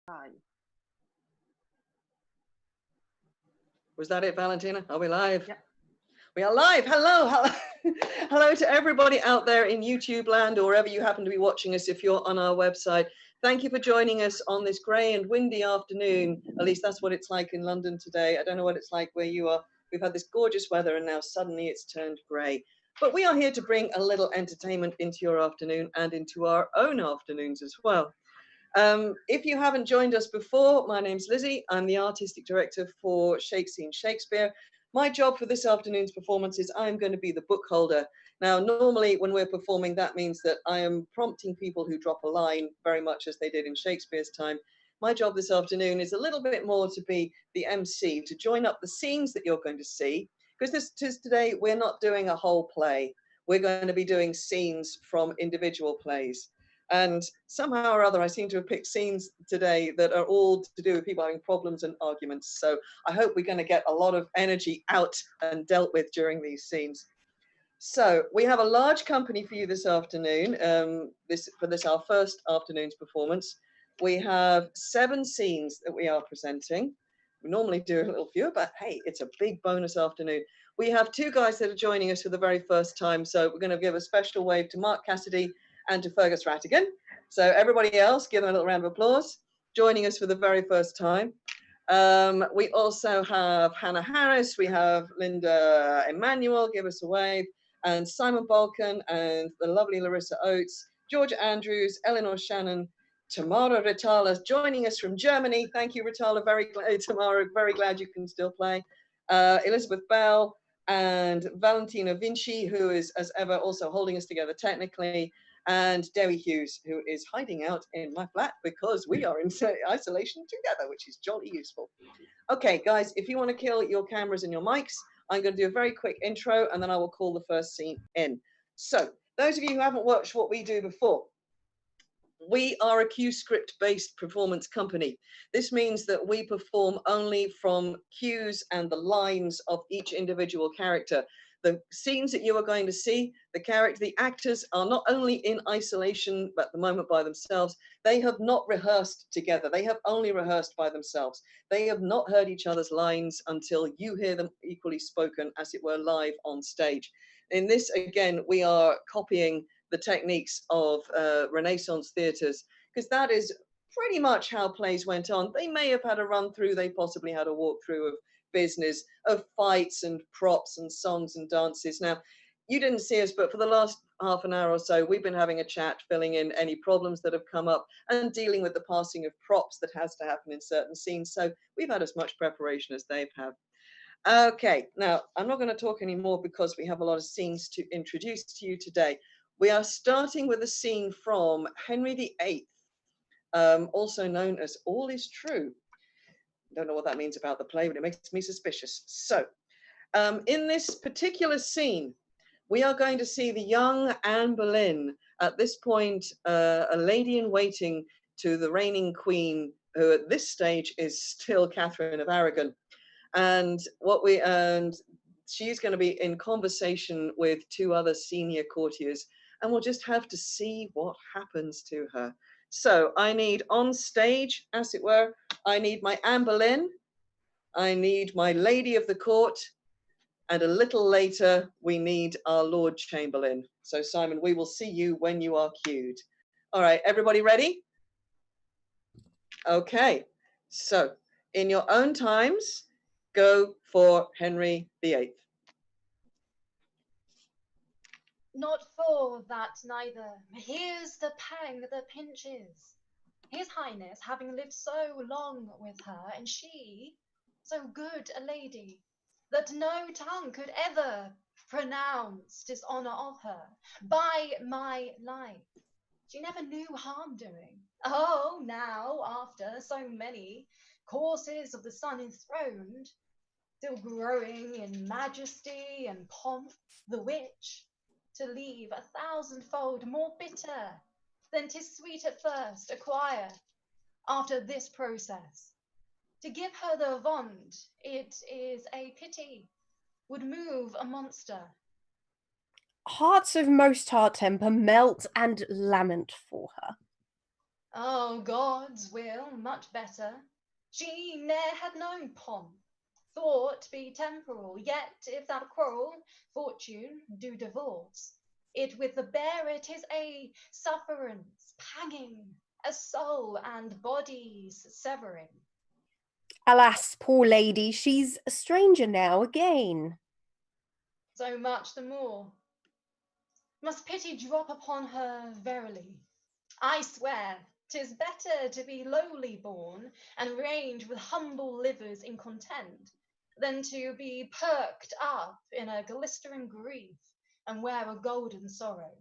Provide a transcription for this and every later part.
Live. Was that it, Valentina? Are we live? Yeah. We are live. Hello. Hello to everybody out there in YouTube land or wherever you happen to be watching us if you're on our website. Thank you for joining us on this grey and windy afternoon. At least that's what it's like in London today. I don't know what it's like where you are. We've had this gorgeous weather and now suddenly it's turned grey. But we are here to bring a little entertainment into your afternoon and into our own afternoons as well. If you haven't joined us before, my name's Lizzie. I'm the artistic director for Shakespeare. My job for this afternoon's performance is I'm going to be the book holder. Now, normally when we're performing, that means that I am prompting people who drop a line very much as they did in Shakespeare's time. My job this afternoon is a little bit more to be the MC, to join up the scenes that you're going to see, because today we're not doing a whole play. We're going to be doing scenes from individual plays. And somehow or other, I seem to have picked scenes today that are all to do with people having problems and arguments. So I hope we're going to get a lot of energy out and dealt with during these scenes. So we have a large company for you this afternoon. Our first afternoon's performance. We have 7 scenes that we are presenting. We normally do a little fewer, but hey, it's a big bonus afternoon. We have 2 guys that are joining us for the very first time. So we're going to give a special wave to Mark Cassidy and to Fergus Rattigan. So everybody else, give them a little round of applause, joining us for the very first time. We also have Hannah Harris, we have Linda Emmanuel, give us a wave, and Simon Balcon, and the lovely Larissa Oates, George Andrews, Eleanor Shannon, Tamara Ritthaler, joining us from Germany. Thank you, Ritthaler, Tamara, very glad you can still play. Elizabeth Bell, and Valentina Vinci, who is, as ever, also holding us together technically, and Dewi Hughes, who is hiding out in my flat because we are in isolation together, which is jolly useful. Okay, guys, if you want to kill your cameras and your mics, I'm going to do a very quick intro and then I will call the first scene in. So, those of you who haven't watched what we do before, we are a cue script based performance company. This means that we perform only from cues and the lines of each individual character. The scenes that you are going to see, the actors are not only in isolation at the moment by themselves, they have not rehearsed together. They have only rehearsed by themselves. They have not heard each other's lines until you hear them equally spoken, as it were, live on stage. In this, again, we are copying the techniques of Renaissance theatres, because that is pretty much how plays went on. They may have had a run through, they possibly had a walk through of business, of fights and props and songs and dances. Now, you didn't see us, but for the last half an hour or so, we've been having a chat, filling in any problems that have come up and dealing with the passing of props that has to happen in certain scenes. So we've had as much preparation as they've had. Okay, now I'm not going to talk anymore because we have a lot of scenes to introduce to you today. We are starting with a scene from Henry VIII, also known as All is True. Don't know what that means about the play, but it makes me suspicious. So, in this particular scene, we are going to see the young Anne Boleyn, at this point, a lady in waiting to the reigning queen, who at this stage is still Catherine of Aragon. And she's going to be in conversation with 2 other senior courtiers, and we'll just have to see what happens to her. So I need on stage, as it were, I need my Anne Boleyn, I need my lady of the court, and a little later, we need our Lord Chamberlain. So Simon, we will see you when you are cued. All right, everybody ready? Okay, so in your own times, go for Henry VIII. Not for that neither. Here's the pang that pinches. His Highness having lived so long with her, and she so good a lady, that no tongue could ever pronounce dishonour of her. By my life, she never knew harm doing. Oh, now, after so many courses of the sun enthroned, still growing in majesty and pomp, the witch, to leave 1,000-fold more bitter than 'tis sweet at first acquire, after this process. To give her the vaunt, it is a pity, would move a monster. Hearts of most hard temper melt and lament for her. Oh, God's will, much better. She ne'er had known pomp, thought be temporal, yet if that quarrel, fortune, do divorce, it with the bear it is a sufferance, panging, a soul and body's severing. Alas, poor lady, she's a stranger now again. So much the more. Must pity drop upon her verily. I swear 'tis better to be lowly born, and range with humble livers in content, than to be perked up in a glistering grief, and wear a golden sorrow.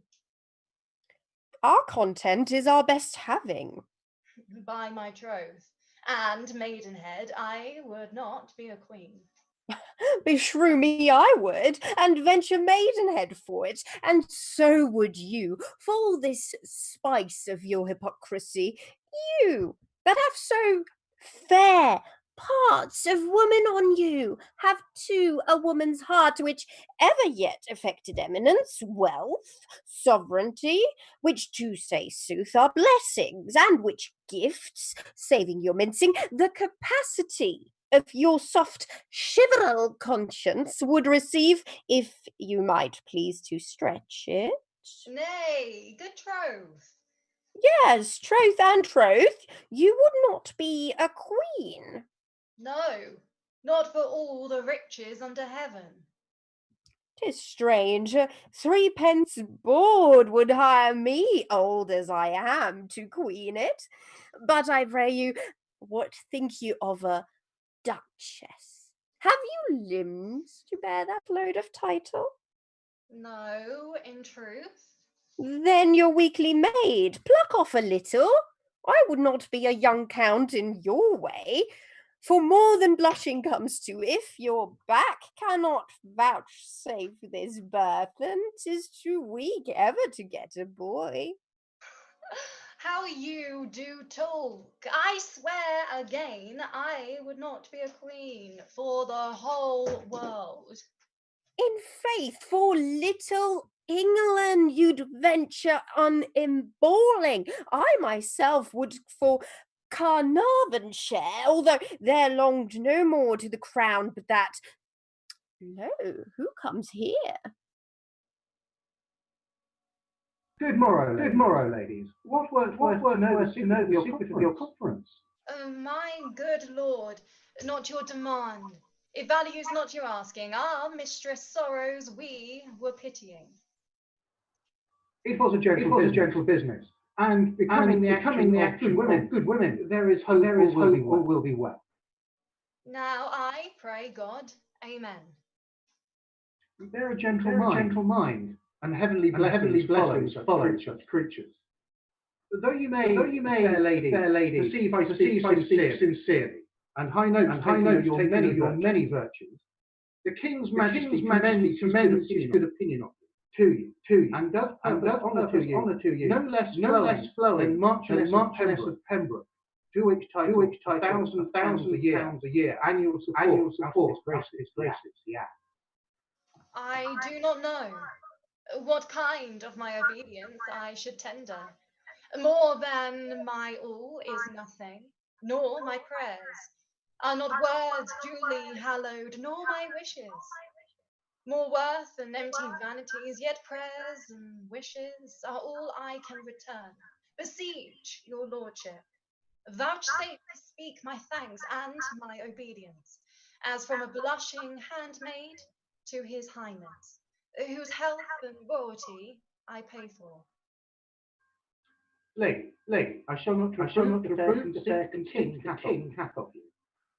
Our content is our best having. By my troth, and maidenhead, I would not be a queen. Beshrew me, I would, and venture maidenhead for it, and so would you, for all this spice of your hypocrisy. You, that have so fair parts of woman on you, have too a woman's heart which ever yet affected eminence, wealth, sovereignty, which to say sooth are blessings, and which gifts, saving your mincing, the capacity of your soft chivalral conscience would receive, if you might please to stretch it. Nay, good troth. Yes, troth and troth, you would not be a queen. No, not for all the riches under heaven. 'Tis strange, 3 pence board would hire me, old as I am, to queen it. But I pray you, what think you of a duchess? Have you limbs to bear that load of title? No, in truth. Then your weakly maid, pluck off a little. I would not be a young count in your way, for more than blushing comes to, if your back cannot vouchsafe this burthen, 'tis too weak ever to get a boy. How you do talk! I swear again, I would not be a queen for the whole world. In faith, for little England you'd venture on emballing. I myself would for Carnarvonshire, although there longed no more to the crown but that. Lo, who comes here? Good morrow, ladies. What worth to know the secret of your conference? Oh, my good lord, not your demand. It values not your asking. Our mistress sorrows we were pitying. It was a gentle business, and becoming the action of good women, there is hope all will be well. Now I pray God, amen. Bear a gentle mind, and heavenly blessings follow such creatures. But though you may, fair lady, perceive I speak sincerely, and high note of your many virtues, the King's Majesty commends his good opinion of you, to you, and does honour to you, no less flowing than Marchioness of Pembroke, to which title £1,000 a year, annual support of His Grace's, yeah. I do not know what kind of my obedience I should tender. More than my all is nothing, nor my prayers are not words duly hallowed, nor my wishes more worth than empty vanities, yet prayers and wishes are all I can return. Beseech your lordship, vouchsafe to speak my thanks and my obedience, as from a blushing handmaid to his highness, whose health and royalty I pay for. Lady, I shall not reprove the king hath of you.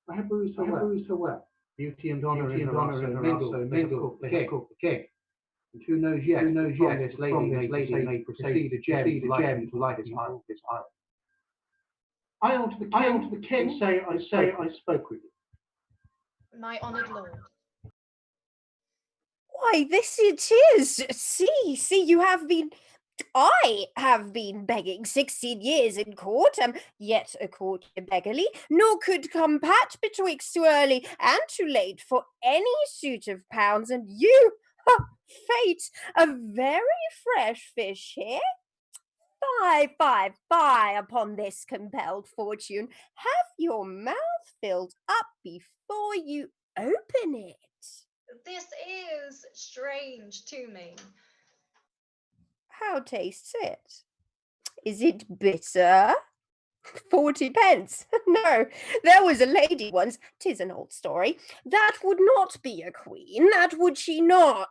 I have bruised her well. Beauty and honour in her are so mingled, the king. And who knows yet, this lady may proceed a gem to light his heart. I unto the king say I spoke with you. My honoured lord. Why, this it is. See, I have been begging 16 years in court, yet a courtier beggarly, nor could come pat betwixt too early and too late for any suit of pounds, and you, fate, a very fresh fish here. Fie upon this compelled fortune. Have your mouth filled up before you open it. This is strange to me. How tastes it? Is it bitter? 40 pence. No, there was a lady once, 'tis an old story, that would not be a queen, that would she not,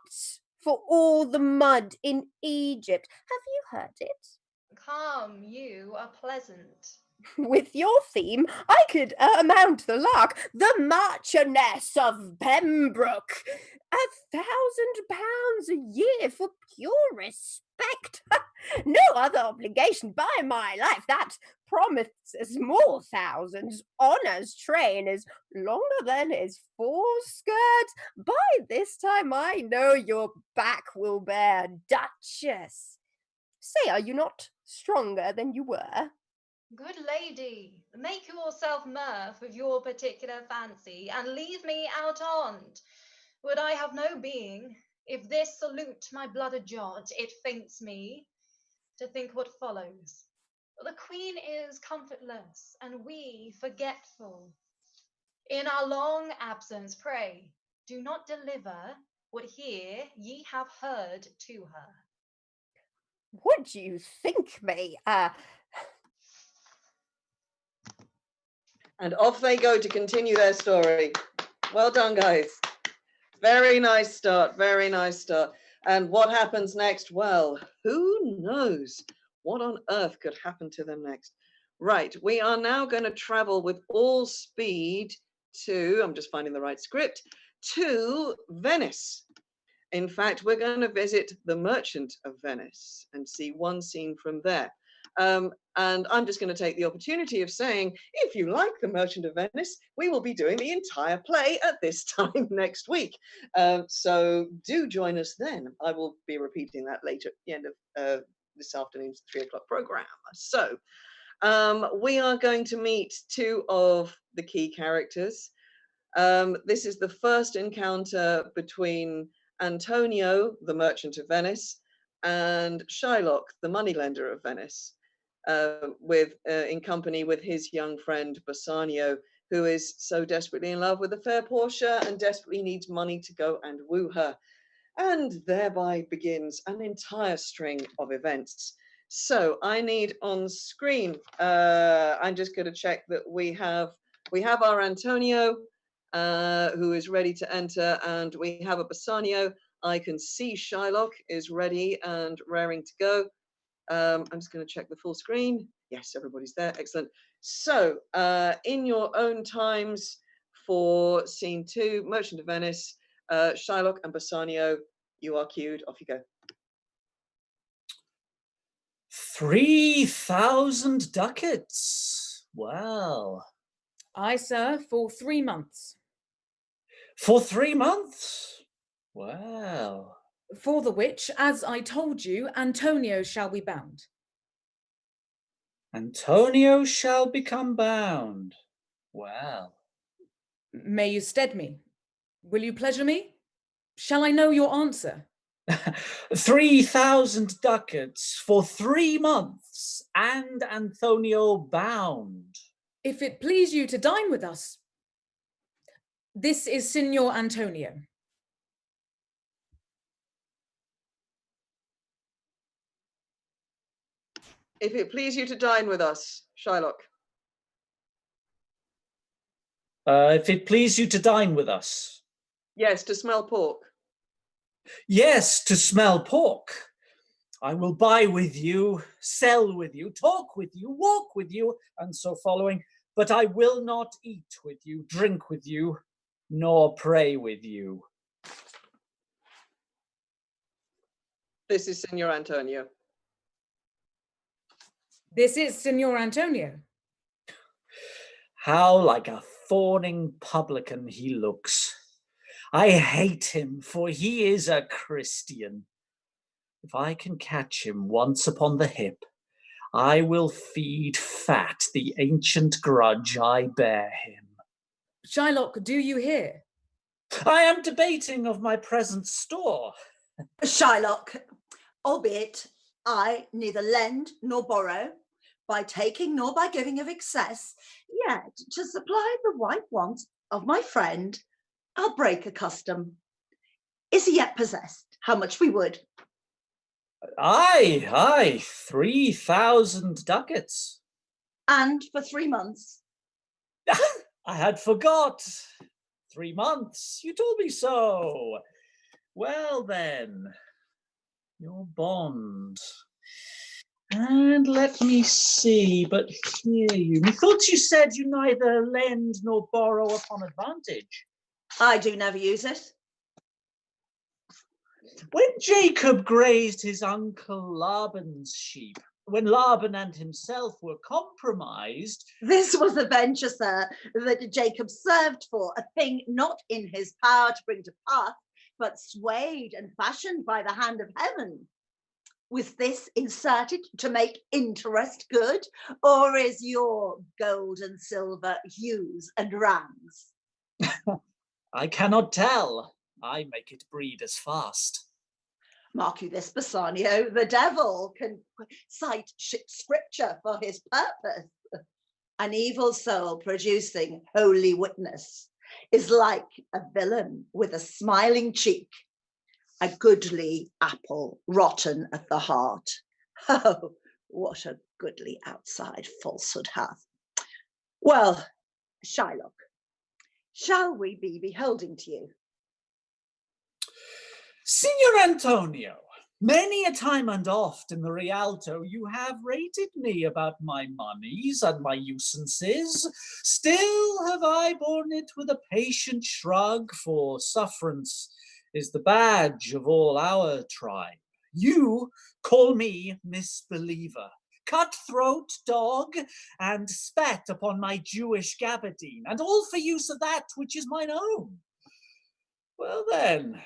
for all the mud in Egypt. Have you heard it? Come, you are pleasant. With your theme, I could mount the lark, the Marchioness of Pembroke. £1,000 a year for pure respect. No other obligation, by my life, that promises more thousands. Honour's train is longer than his foreskirt. By this time I know your back will bear, Duchess. Say, are you not stronger than you were? Good lady, make yourself mirth with your particular fancy, and leave me out on't. Would I have no being, if this salute my blooded jot, it faints me to think what follows. The queen is comfortless, and we forgetful. In our long absence, pray, do not deliver what here ye have heard to her. Would you think me, And off they go to continue their story. Well done, guys. Very nice start, very nice start. And what happens next? Well, who knows what on earth could happen to them next? Right, we are now going to travel with all speed to, I'm just finding the right script, to Venice. In fact, we're going to visit the Merchant of Venice and see one scene from there. And I'm just going to take the opportunity of saying, if you like The Merchant of Venice, we will be doing the entire play at this time next week. So do join us then. I will be repeating that later at the end of this afternoon's 3 o'clock program. So we are going to meet two of the key characters. This is the first encounter between Antonio, the Merchant of Venice, and Shylock, the moneylender of Venice, in company with his young friend Bassanio, who is so desperately in love with the fair Portia and desperately needs money to go and woo her. And thereby begins an entire string of events. So I need on screen, I'm just going to check that we have our Antonio, who is ready to enter, and we have a Bassanio. I can see Shylock is ready and raring to go. I'm just going to check the full screen. Yes, everybody's there. Excellent. So in your own times for scene 2, Merchant of Venice, Shylock and Bassanio, you are cued. Off you go. 3,000 ducats. Well. Aye, sir, for 3 months. For 3 months? Well. For the which, as I told you, Antonio shall be bound. Antonio shall become bound. Well. May you stead me? Will you pleasure me? Shall I know your answer? 3,000 ducats for 3 months, and Antonio bound. If it please you to dine with us. This is Signor Antonio. If it please you to dine with us, Shylock. If it please you to dine with us. Yes, to smell pork. Yes, to smell pork. I will buy with you, sell with you, talk with you, walk with you, and so following, but I will not eat with you, drink with you, nor pray with you. This is Signor Antonio. This is Signor Antonio. How like a fawning publican he looks. I hate him, for he is a Christian. If I can catch him once upon the hip, I will feed fat the ancient grudge I bear him. Shylock, do you hear? I am debating of my present store. Shylock, albeit I neither lend nor borrow, by taking nor by giving of excess, yet to supply the white wants of my friend, I'll break a custom. Is he yet possessed? How much we would? Aye, 3,000 ducats. And for 3 months? I had forgot. 3 months, you told me so. Well then, your bond. And let me see, but hear you. Methought you said you neither lend nor borrow upon advantage. I do never use it. When Jacob grazed his uncle Laban's sheep, when Laban and himself were compromised... This was the venture, sir, that Jacob served for, a thing not in his power to bring to pass, but swayed and fashioned by the hand of heaven. Was this inserted to make interest good, or is your gold and silver Hughes and rams? I cannot tell. I make it breed as fast. Mark you this, Bassanio, the devil can cite scripture for his purpose. An evil soul producing holy witness is like a villain with a smiling cheek, a goodly apple rotten at the heart. Oh, what a goodly outside falsehood hath. Well, Shylock, shall we be beholding to you? Signor Antonio, many a time and oft in the Rialto you have rated me about my moneys and my usances. Still have I borne it with a patient shrug, for sufferance is the badge of all our tribe. You call me misbeliever, cutthroat dog, and spat upon my Jewish gabardine, and all for use of that which is mine own. Well then,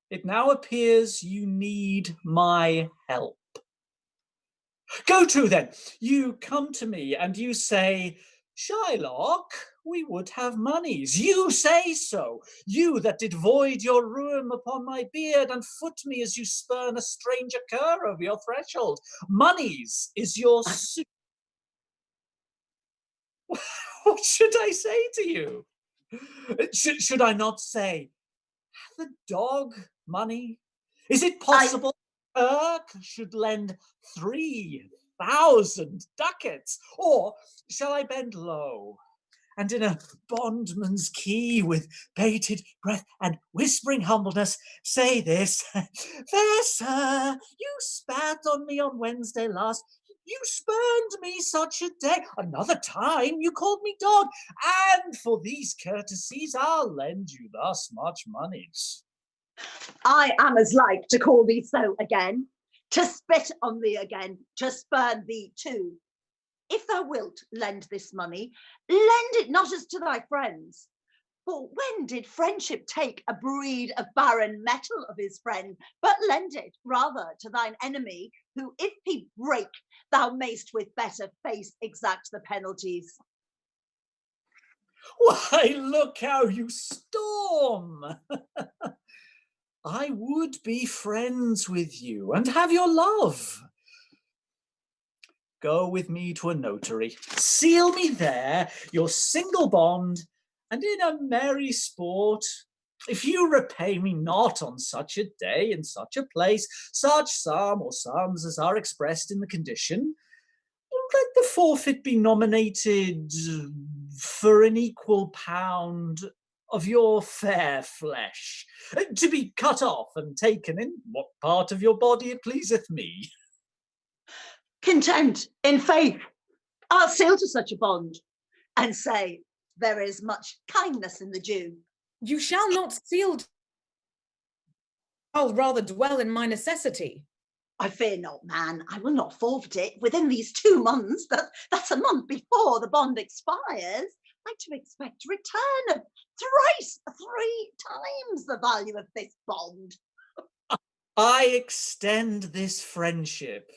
it now appears you need my help. Go to then, you come to me and you say, Shylock, we would have moneys. You say so, you that did void your ruin upon my beard and foot me as you spurn a stranger cur over your threshold. Moneys is your suit. What should I say to you? Should I not say, the dog money? Is it possible Kirk should lend 3,000 ducats? Or shall I bend low and in a bondman's key with bated breath and whispering humbleness say this? Fair sir, you spat on me on Wednesday last. You spurned me such a day. Another time you called me dog, and for these courtesies I'll lend you thus much moneys. I am as like to call thee so again, to spit on thee again, to spurn thee too. If thou wilt lend this money, lend it not as to thy friends. For when did friendship take a breed of barren metal of his friend, but lend it rather to thine enemy, who if he break, thou mayst with better face exact the penalties. Why, look how you storm! I would be friends with you and have your love. Go with me to a notary, seal me there your single bond, and in a merry sport, if you repay me not on such a day in such a place, such sum or sums as are expressed in the condition, let the forfeit be nominated for an equal pound of your fair flesh, to be cut off and taken in what part of your body it pleaseth me. Content, in faith, I'll seal to such a bond, and say there is much kindness in the Jew. You shall not seal. I'll rather dwell in my necessity. I fear not, man. I will not forfeit it within these 2 months. That's a month before the bond expires. I to expect return of thrice 3 times the value of this bond. I extend this friendship.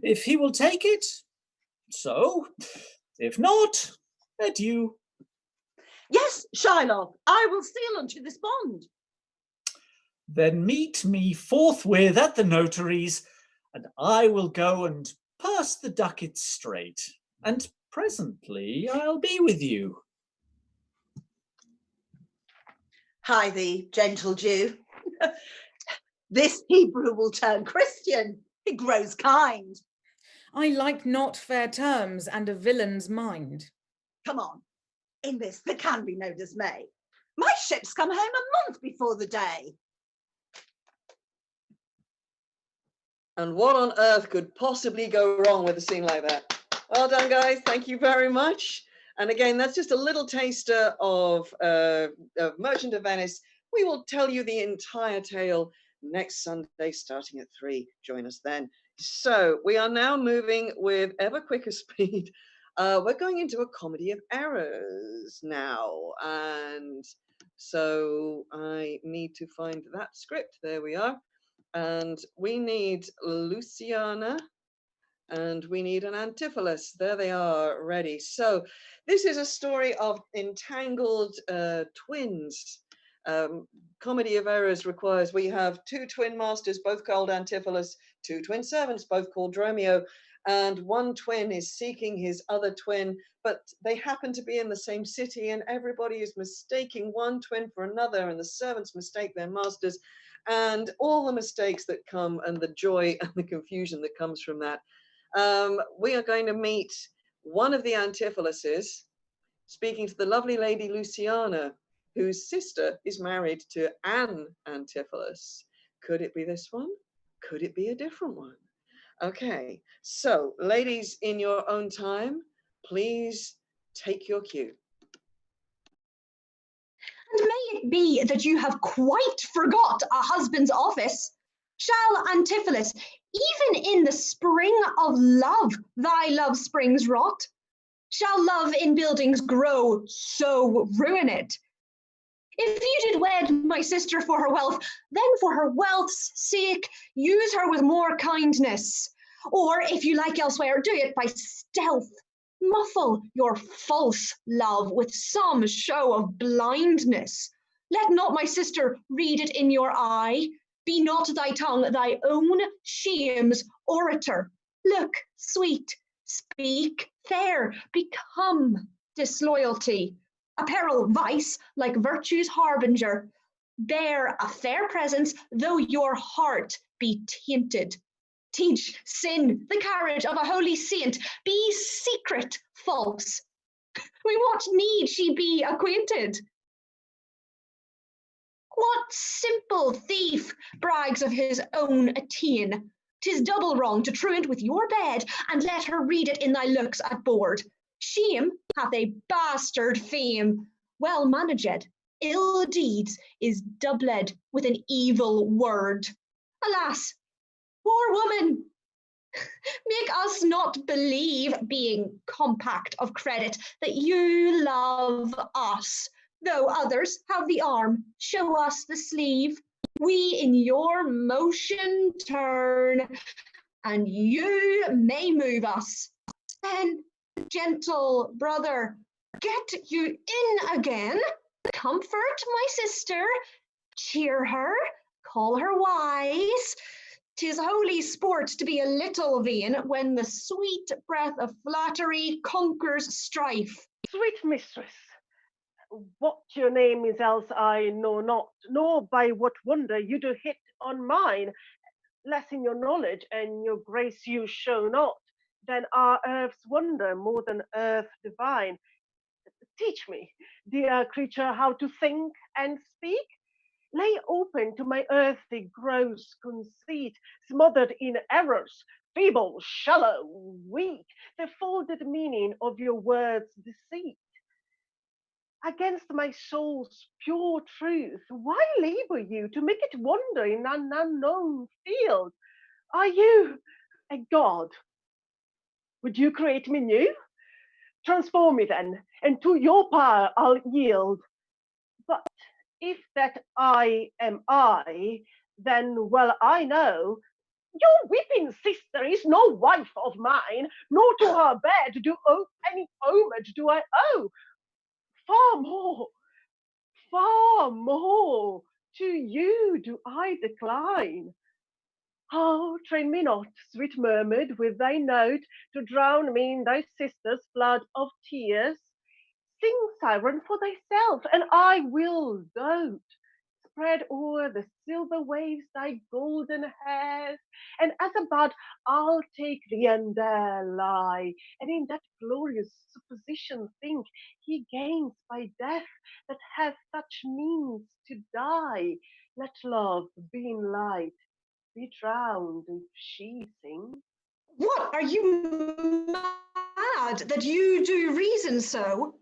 If he will take it, so. If not, adieu. Yes, Shylock, I will seal unto this bond. Then meet me forthwith at the notary's, and I will go and purse the ducats straight, and presently I'll be with you. Hie thee, gentle Jew. This Hebrew will turn Christian. He grows kind. I like not fair terms and a villain's mind. Come on, in this there can be no dismay. My ship's come home a month before the day. And what on earth could possibly go wrong with a scene like that? Well done, guys. Thank you very much. And again, that's just a little taster of Merchant of Venice. We will tell you the entire tale next Sunday, starting at 3. Join us then. So we are now moving with ever quicker speed. We're going into a comedy of errors now. And so I need to find that script. There we are. And we need Luciana, and we need an Antipholus. There they are, ready. So this is a story of entangled twins. Comedy of Errors requires we have 2 twin masters, both called Antipholus, 2 twin servants, both called Dromio, and one twin is seeking his other twin, but they happen to be in the same city, and everybody is mistaking one twin for another, and the servants mistake their masters, and all the mistakes that come, and the joy and the confusion that comes from that. We are going to meet one of the Antipholuses speaking to the lovely lady Luciana, whose sister is married to an Antipholus. Could it be this one? Could it be a different one? Okay, so ladies, in your own time, please take your cue. And may it be that you have quite forgot a husband's office. Shall Antipholus, even in the spring of love, thy love springs rot? Shall love in buildings grow, so ruin it? If you did wed my sister for her wealth, then for her wealth's sake, use her with more kindness. Or if you like elsewhere, do it by stealth. Muffle your false love with some show of blindness. Let not my sister read it in your eye. Be not thy tongue thy own shame's orator. Look, sweet, speak fair, become disloyalty. Apparel vice like virtue's harbinger. Bear a fair presence, though your heart be tainted. Teach sin the carriage of a holy saint. Be secret false. With what need she be acquainted? What simple thief brags of his own attain? 'Tis double wrong to truant with your bed, and let her read it in thy looks at board. Shame hath a bastard fame, well managed. Ill deeds is doubled with an evil word. Alas, poor woman! Make us not believe, being compact of credit, that you love us. Though others have the arm, show us the sleeve. We in your motion turn, and you may move us. Then, gentle brother, get you in again. Comfort my sister, cheer her, call her wise. 'Tis holy sport to be a little vain when the sweet breath of flattery conquers strife. Sweet mistress, what your name is else I know not, nor by what wonder you do hit on mine, less in your knowledge and your grace you show not, than are earth's wonder more than earth divine. Teach me, dear creature, how to think and speak. Lay open to my earthly gross conceit, smothered in errors, feeble, shallow, weak, the folded meaning of your words' deceit. Against my soul's pure truth, why labor you to make it wander in an unknown field? Are you a god? Would you create me new? Transform me then, and to your power I'll yield. But if that I am I, then well I know your weeping sister is no wife of mine, nor to her bed do any homage do I owe. Far more to you do I decline. Oh, train me not, sweet mermaid, with thy note, to drown me in thy sister's flood of tears. Sing, siren, for thyself, and I will dote. Spread o'er the silver waves thy golden hairs, and as a bud I'll take thee and there lie, and in that glorious supposition think he gains by death that hath such means to die. Let love, being light, be drowned if she sings. What, are you mad that you do reason so?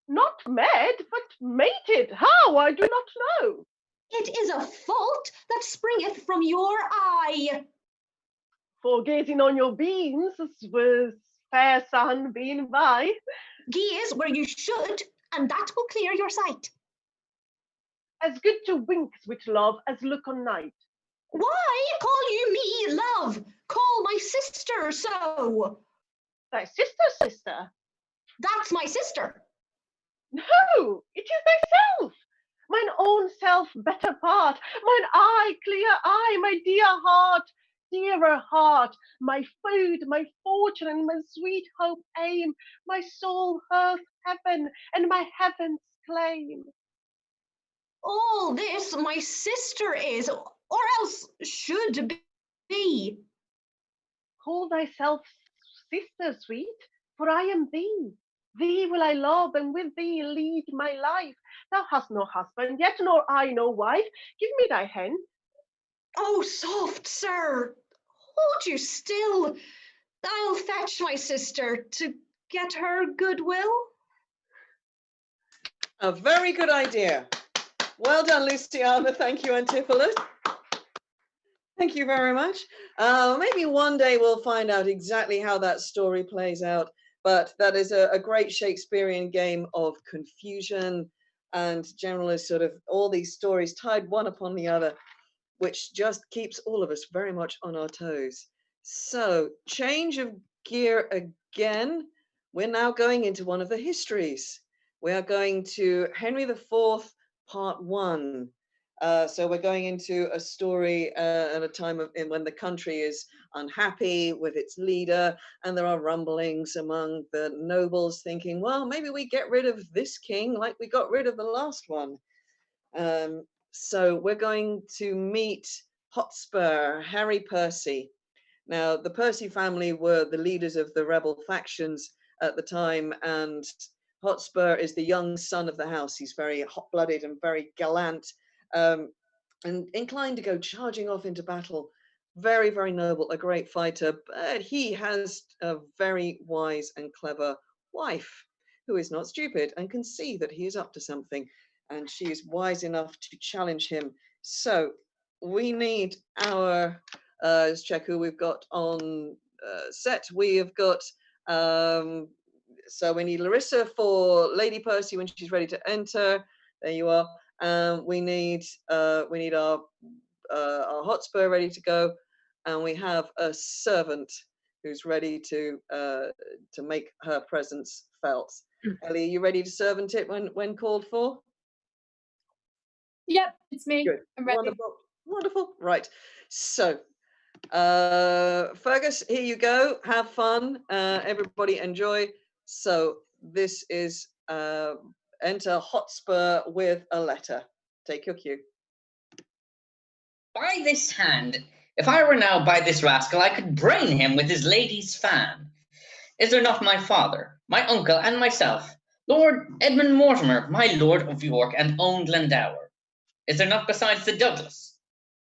Not mad, but mated. How, I do not know. It is a fault that springeth from your eye. For gazing on your beams, with fair sun being by. Gaze where you should, and that will clear your sight. As good to wink, sweet love, as look on night. Why call you me love? Call my sister so. Thy sister? That's my sister. No, it is thyself. Mine own self, better part. Mine eye, clear eye, my dear heart. Dearer heart, my food, my fortune, and my sweet hope aim. My soul, earth, heaven, and my heaven's claim. All this my sister is, or else should be. Call thyself sister, sweet, for I am thee. Thee will I love, and with thee lead my life. Thou hast no husband yet, nor I no wife. Give me thy hand. Oh, soft, sir. Hold you still. I'll fetch my sister to get her goodwill. A very good idea. Well done, Luciana. Thank you, Antipholus. Thank you very much. Maybe one day we'll find out exactly how that story plays out. But that is a great Shakespearean game of confusion and generally sort of all these stories tied one upon the other, which just keeps all of us very much on our toes. So, change of gear again. We're now going into one of the histories. We are going to Henry IV, Part 1. So we're going into a story at a time when the country is unhappy with its leader, and there are rumblings among the nobles thinking, well, maybe we get rid of this king like we got rid of the last one. So we're going to meet Hotspur, Harry Percy. Now, the Percy family were the leaders of the rebel factions at the time, and Hotspur is the young son of the house. He's very hot-blooded and very gallant, and inclined to go charging off into battle. Very, very noble, a great fighter, but he has a very wise and clever wife who is not stupid and can see that he is up to something, and she is wise enough to challenge him. So we need our, let's check who we've got on set. We have got, so we need Larissa for Lady Percy when she's ready to enter. There you are. We need our Hotspur ready to go, and we have a servant who's ready to make her presence felt. Ellie, are you ready to servant it when called for? Yep, it's me. Good. I'm ready. Wonderful. Wonderful. Right. So, Fergus, here you go. Have fun. Everybody enjoy. So this is enter Hotspur with a letter. Take your cue. By this hand, if I were now by this rascal, I could brain him with his lady's fan. Is there not my father, my uncle, and myself, Lord Edmund Mortimer, my Lord of York and own Glendower? Is there not besides the Douglas?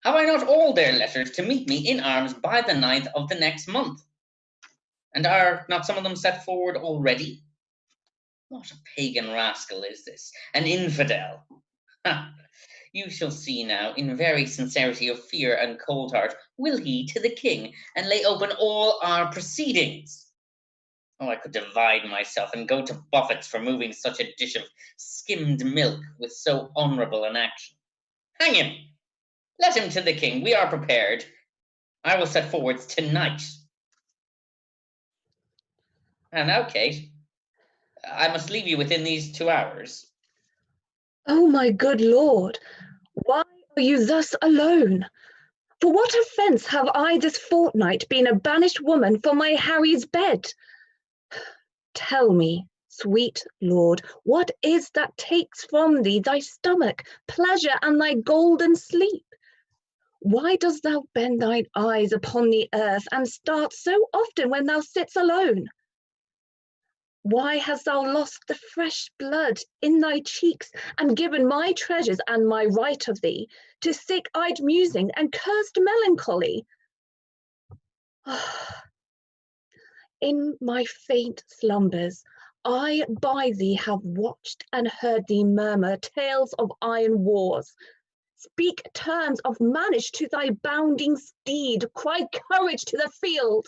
Have I not all their letters to meet me in arms by the 9th of the next month? And are not some of them set forward already? What a pagan rascal is this, an infidel! Ha! You shall see now, in very sincerity of fear and cold heart, will he to the king, and lay open all our proceedings. Oh, I could divide myself and go to buffets for moving such a dish of skimmed milk with so honourable an action. Hang him! Let him to the king, we are prepared. I will set forwards tonight. And now, Kate, I must leave you within these 2 hours. Oh, my good lord, why are you thus alone? For what offence have I this fortnight been a banished woman from my Harry's bed? Tell me, sweet lord, what is that takes from thee thy stomach, pleasure, and thy golden sleep? Why dost thou bend thine eyes upon the earth, and start so often when thou sitst alone? Why hast thou lost the fresh blood in thy cheeks, and given my treasures and my right of thee to sick-eyed musing and cursed melancholy? In my faint slumbers, I by thee have watched and heard thee murmur tales of iron wars, speak terms of manage to thy bounding steed, cry courage to the field.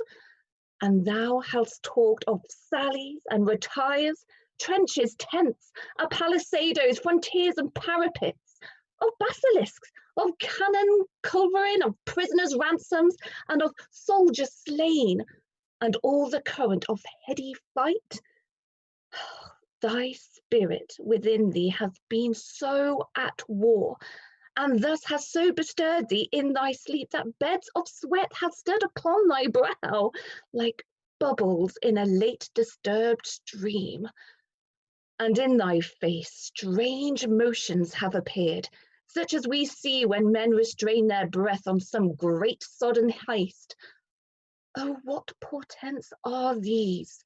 And thou hast talked of sallies and retires, trenches, tents, palisadoes, frontiers and parapets, of basilisks, of cannon culverin, of prisoners' ransoms, and of soldiers slain, and all the current of heady fight. Thy spirit within thee has been so at war, and thus has so bestirred thee in thy sleep, that beds of sweat have stood upon thy brow, like bubbles in a late disturbed stream. And in thy face strange motions have appeared, such as we see when men restrain their breath on some great sodden heist. Oh, what portents are these?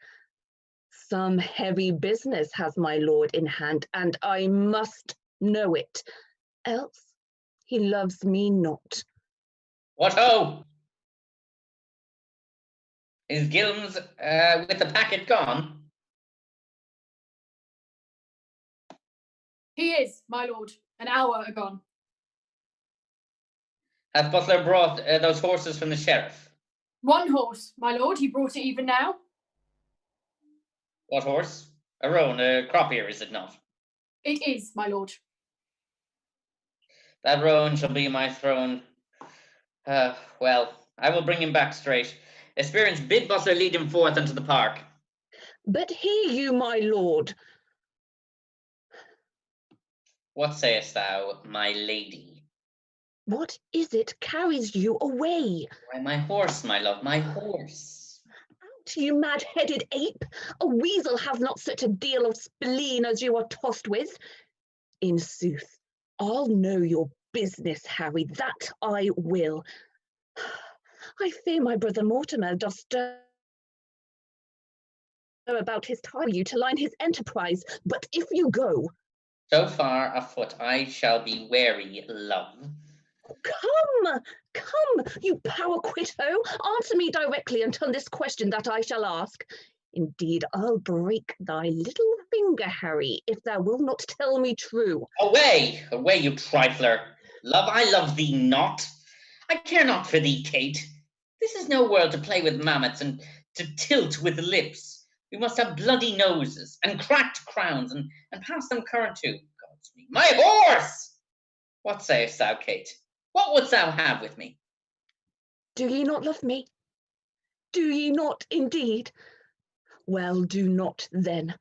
Some heavy business has my lord in hand, and I must know it, else he loves me not. What ho! Is Gilms with the packet gone? He is, my lord, an hour agone. Hath Butler brought those horses from the sheriff? One horse, my lord, he brought it even now. What horse? A roan, a crop ear, is it not? It is, my lord. That roan shall be my throne. Well, I will bring him back straight. Experience, bid Butler lead him forth into the park. But hear you, my lord. What sayest thou, my lady? What is it carries you away? Why, my horse, my love, my horse. Out, you mad-headed ape! A weasel has not such a deal of spleen as you are tossed with. In sooth, I'll know your business, Harry, that I will. I fear my brother Mortimer doth stir about his time you to line his enterprise, but if you go... So far afoot I shall be wary, love. Come, you power quito, answer me directly until this question that I shall ask. Indeed, I'll break thy little finger, Harry, if thou wilt not tell me true. Away, away, you trifler. Love, I love thee not. I care not for thee, Kate. This is no world to play with mammoths and to tilt with lips. We must have bloody noses and cracked crowns and pass them current too. God's me. My horse! What sayest thou, Kate? What wouldst thou have with me? Do ye not love me? Do ye not indeed? Well, do not then,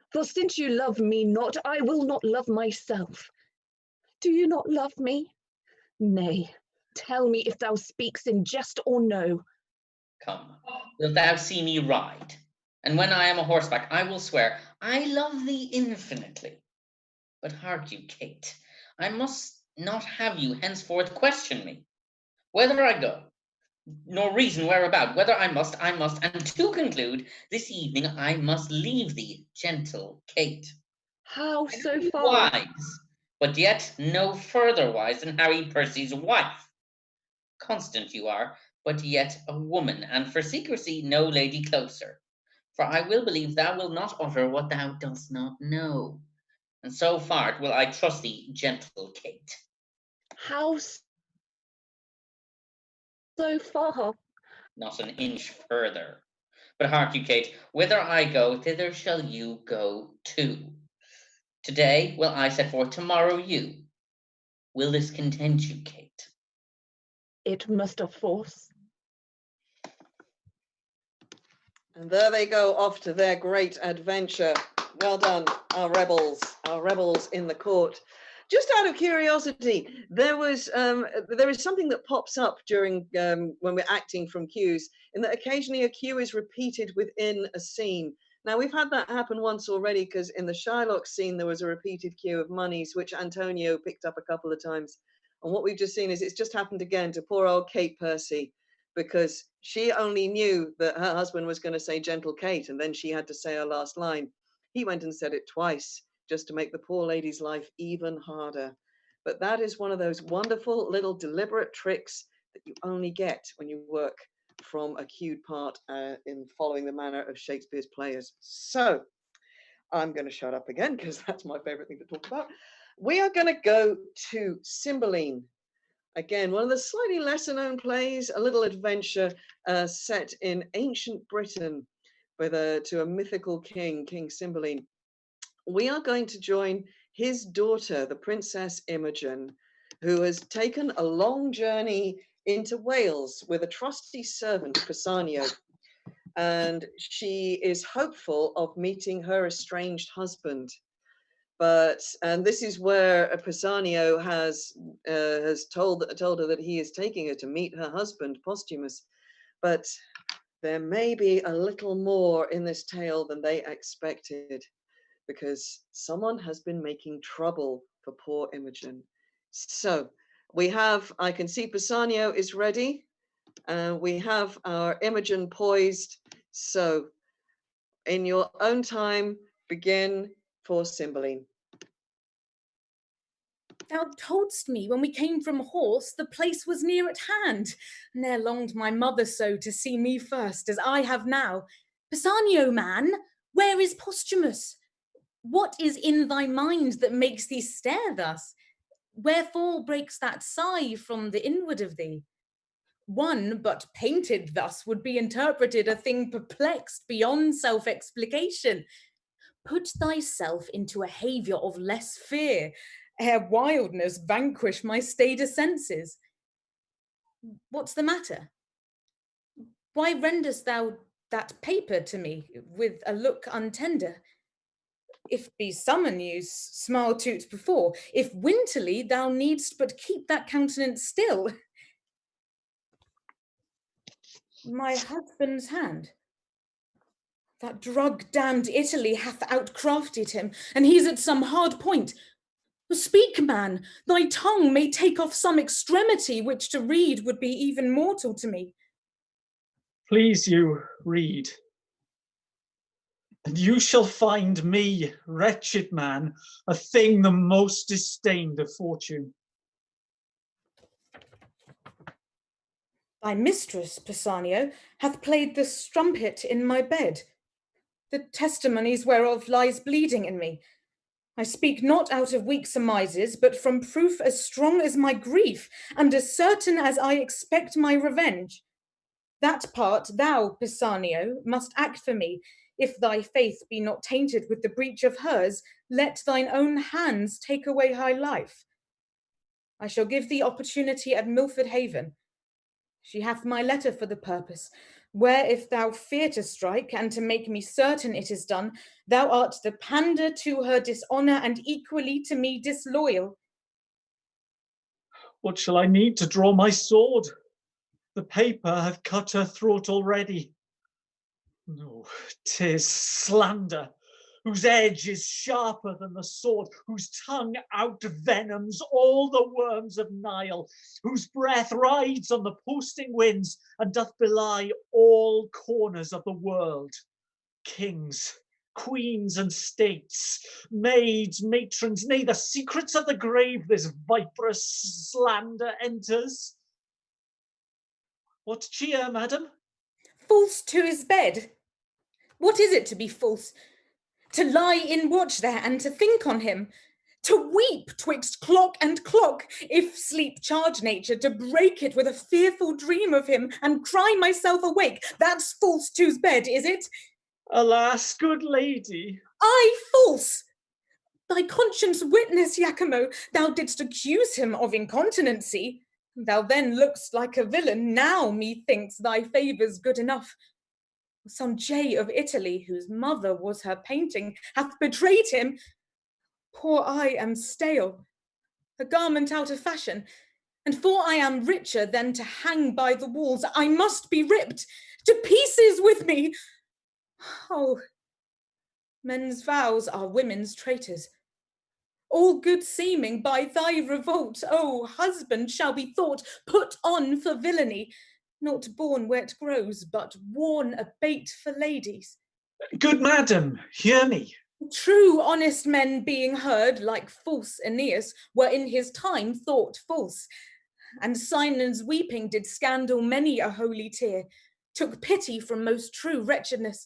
for since you love me not, I will not love myself. Do you not love me? Nay, tell me if thou speaks in jest or no. Come, wilt thou see me ride? And when I am a horseback, I will swear I love thee infinitely. But hark you, Kate, I must not have you henceforth question me, whether I go, nor reason whereabout. Whether I must, and to conclude, this evening I must leave thee, gentle Kate. How so far? Wise, but yet no further wise than Harry Percy's wife. Constant you are, but yet a woman, and for secrecy no lady closer. For I will believe thou wilt not utter what thou dost not know. And so far will I trust thee, gentle Kate. How so far? Not an inch further. But hark you, Kate, whither I go, thither shall you go too. Today will I set forth, tomorrow you. Will this content you, Kate? It must of force. And there they go off to their great adventure. Well done, our rebels in the court. Just out of curiosity, there is something that pops up during when we're acting from cues, in that occasionally a cue is repeated within a scene. Now, we've had that happen once already, because in the Shylock scene, there was a repeated cue of monies, which Antonio picked up a couple of times. And what we've just seen is it's just happened again to poor old Kate Percy, because she only knew that her husband was going to say gentle Kate, and then she had to say her last line. He went and said it twice, just to make the poor lady's life even harder. But that is one of those wonderful little deliberate tricks that you only get when you work from a cued part in following the manner of Shakespeare's players. So I'm going to shut up again, because that's my favorite thing to talk about. We are going to go to Cymbeline. Again, one of the slightly lesser known plays, a little adventure set in ancient Britain to a mythical king, King Cymbeline. We are going to join his daughter, the Princess Imogen, who has taken a long journey into Wales with a trusty servant, Pisanio. And she is hopeful of meeting her estranged husband. And this is where Pisanio has told her that he is taking her to meet her husband, Posthumus. But there may be a little more in this tale than they expected, because someone has been making trouble for poor Imogen. So we have, I can see Pisanio is ready. We have our Imogen poised. So in your own time, begin for Cymbeline. Thou toldst me when we came from horse, the place was near at hand. Ne'er longed my mother so to see me first, as I have now. Pisanio, man, where is Posthumus? What is in thy mind that makes thee stare thus? Wherefore breaks that sigh from the inward of thee? One but painted thus would be interpreted a thing perplexed beyond self-explication. Put thyself into a haviour of less fear, ere wildness vanquish my staider senses. What's the matter? Why rendest thou that paper to me with a look untender? If be summer news, smile to't before. If winterly, thou needst but keep that countenance still. My husband's hand. That drug-damned Italy hath outcrafted him, and he's at some hard point. Speak, man, thy tongue may take off some extremity, which to read would be even mortal to me. Please you, read. And you shall find me, wretched man, a thing the most disdained of fortune. Thy mistress, Pisanio, hath played the strumpet in my bed, the testimonies whereof lies bleeding in me. I speak not out of weak surmises, but from proof as strong as my grief, and as certain as I expect my revenge. That part thou, Pisanio, must act for me. If thy faith be not tainted with the breach of hers, let thine own hands take away her life. I shall give thee opportunity at Milford Haven. She hath my letter for the purpose, where if thou fear to strike, and to make me certain it is done, thou art the pander to her dishonour, and equally to me disloyal. What shall I need to draw my sword? The paper hath cut her throat already. No, 'tis slander, whose edge is sharper than the sword, whose tongue outvenoms all the worms of Nile, whose breath rides on the posting winds, and doth belie all corners of the world. Kings, queens, and states, maids, matrons, nay, the secrets of the grave this viperous slander enters. What cheer, madam? False to his bed. What is it to be false? To lie in watch there, and to think on him, to weep twixt clock and clock, if sleep charge nature, to break it with a fearful dream of him, and cry myself awake. That's false to's bed, is it? Alas, good lady. I false! Thy conscience witness, Iachimo, thou didst accuse him of incontinency. Thou then look'st like a villain. Now, methinks, thy favour's good enough. Some jay of Italy, whose mother was her painting, hath betrayed him. Poor I am stale. a garment out of fashion, and for I am richer than to hang by the walls, I must be ripped to pieces with me. Oh, men's vows are women's traitors. All good seeming by thy revolt, O husband, shall be thought put on for villainy, not born where it grows, but worn a bait for ladies. Good madam, hear me. True honest men being heard, like false Aeneas, were in his time thought false, and Simon's weeping did scandal many a holy tear, took pity from most true wretchedness.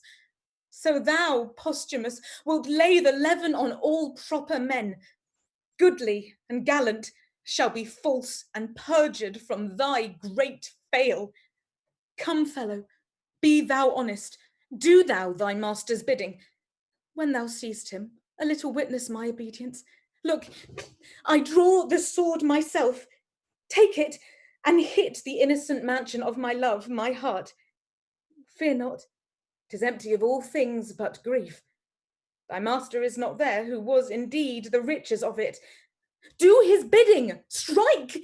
So thou, Posthumus, wilt lay the leaven on all proper men, goodly and gallant, shall be false and perjured from thy great fail. Come, fellow, be thou honest, do thou thy master's bidding. When thou seest him, a little witness my obedience. Look, I draw the sword myself. Take it and hit the innocent mansion of my love, my heart. Fear not, 'tis empty of all things but grief. Thy master is not there, who was indeed the riches of it. Do his bidding, strike!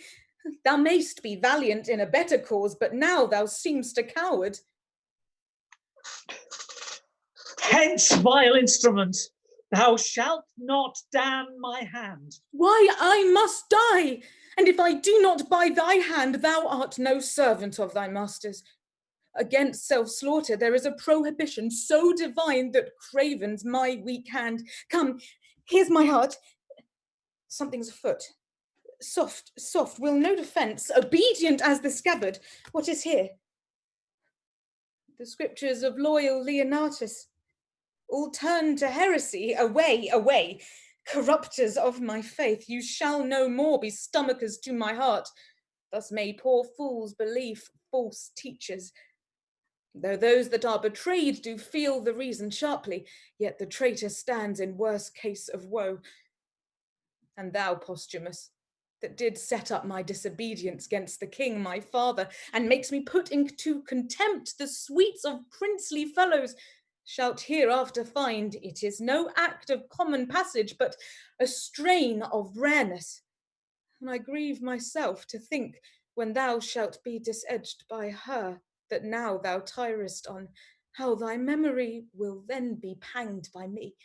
Thou mayst be valiant in a better cause, but now thou seem'st a coward. Hence, vile instrument, thou shalt not damn my hand. Why, I must die, and if I do not by thy hand, thou art no servant of thy master's. Against self-slaughter there is a prohibition so divine that cravens my weak hand. Come, here's my heart. Something's afoot. Soft, soft, will no defence, obedient as the scabbard. What is here? The scriptures of loyal Leontes. All turned to heresy, away, away. Corrupters of my faith, you shall no more be stomachers to my heart. Thus may poor fools believe false teachers. Though those that are betrayed do feel the reason sharply, yet the traitor stands in worse case of woe. And thou, Posthumus, that did set up my disobedience against the king, my father, and makes me put into contempt the sweets of princely fellows, shalt hereafter find it is no act of common passage, but a strain of rareness. And I grieve myself to think, when thou shalt be disedged by her that now thou tirest on, how thy memory will then be panged by me.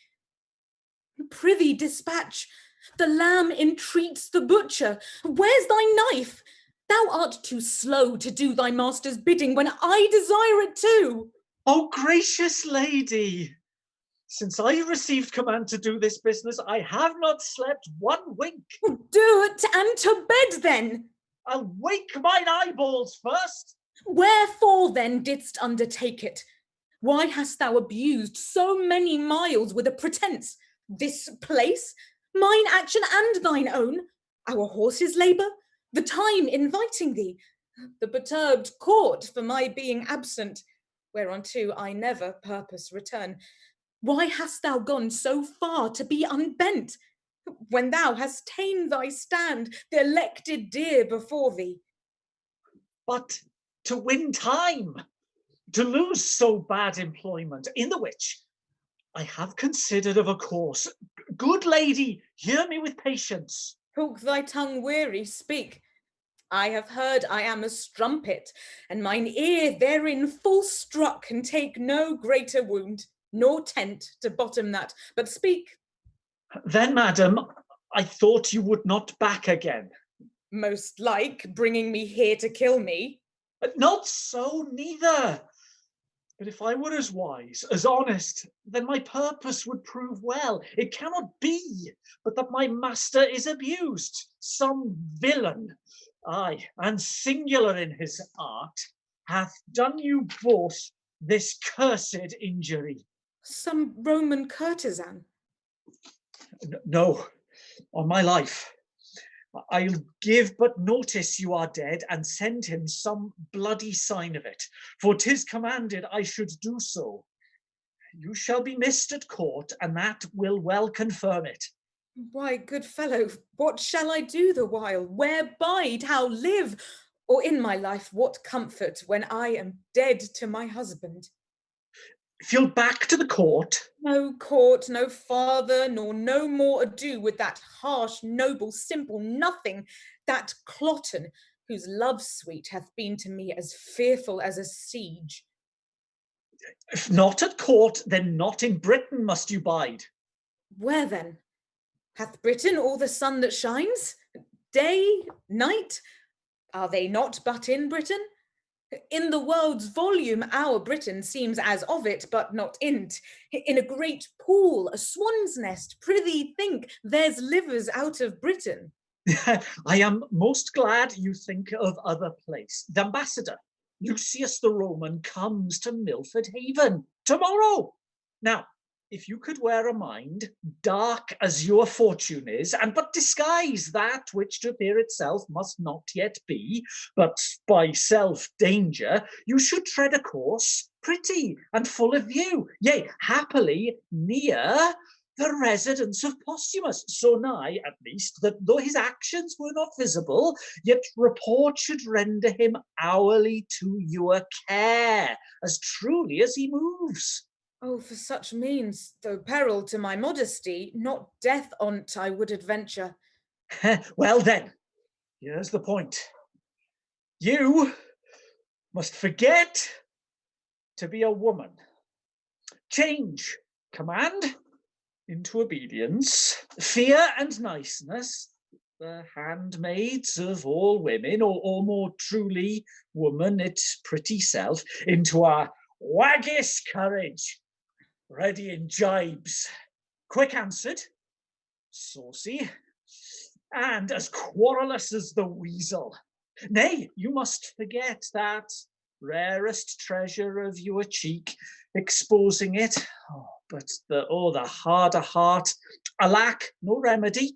Prithee, dispatch. The lamb entreats the butcher. Where's thy knife? Thou art too slow to do thy master's bidding when I desire it too. Oh, gracious lady, since I received command to do this business, I have not slept one wink. Do it, and to bed then. I'll wake mine eyeballs first. Wherefore then didst undertake it? Why hast thou abused so many miles with a pretence? This place, mine action and thine own, our horses' labour, the time inviting thee, the perturbed court for my being absent, whereunto I never purpose return. Why hast thou gone so far to be unbent, when thou hast ta'en thy stand, the elected deer before thee? But to win time, to lose so bad employment, in the which I have considered of a course. Good lady, hear me with patience. Hook thy tongue weary, speak. I have heard I am a strumpet, and mine ear therein full struck can take no greater wound, nor tent to bottom that, but speak. Then, madam, I thought you would not back again. Most like, bringing me here to kill me. Not so, neither. But if I were as wise, as honest, then my purpose would prove well. It cannot be but that my master is abused. Some villain, aye, and singular in his art, hath done you both this cursed injury. Some Roman courtesan? No, on my life. I'll give but notice you are dead, and send him some bloody sign of it, for 'tis commanded I should do so. You shall be missed at court, and that will well confirm it. Why, good fellow, what shall I do the while? Where bide? How live? Or in my life what comfort when I am dead to my husband? If you'll back to the court. No court, no father, nor no more ado with that harsh, noble, simple nothing, that Cloten, whose love sweet hath been to me as fearful as a siege. If not at court, then not in Britain must you bide. Where then? Hath Britain all the sun that shines? Day, night? Are they not but in Britain? In the world's volume our Britain seems as of it, but not in't. In a great pool, a swan's nest, prithee think, there's livers out of Britain. I am most glad you think of other place. The ambassador, Lucius the Roman, comes to Milford Haven tomorrow. Now, if you could wear a mind, dark as your fortune is, and but disguise that which to appear itself must not yet be, but by self-danger, you should tread a course pretty and full of view, yea, happily near the residence of Posthumus, so nigh, at least, that though his actions were not visible, yet report should render him hourly to your care, as truly as he moves. Oh, for such means, though peril to my modesty, not death on't I would adventure. Well then, here's the point. You must forget to be a woman. Change command into obedience, fear and niceness, the handmaids of all women, or more truly, woman its pretty self, into a waggish courage, ready in jibes, quick answered, saucy, and as querulous as the weasel. Nay, you must forget that rarest treasure of your cheek, exposing it. But the harder heart, alack, no remedy,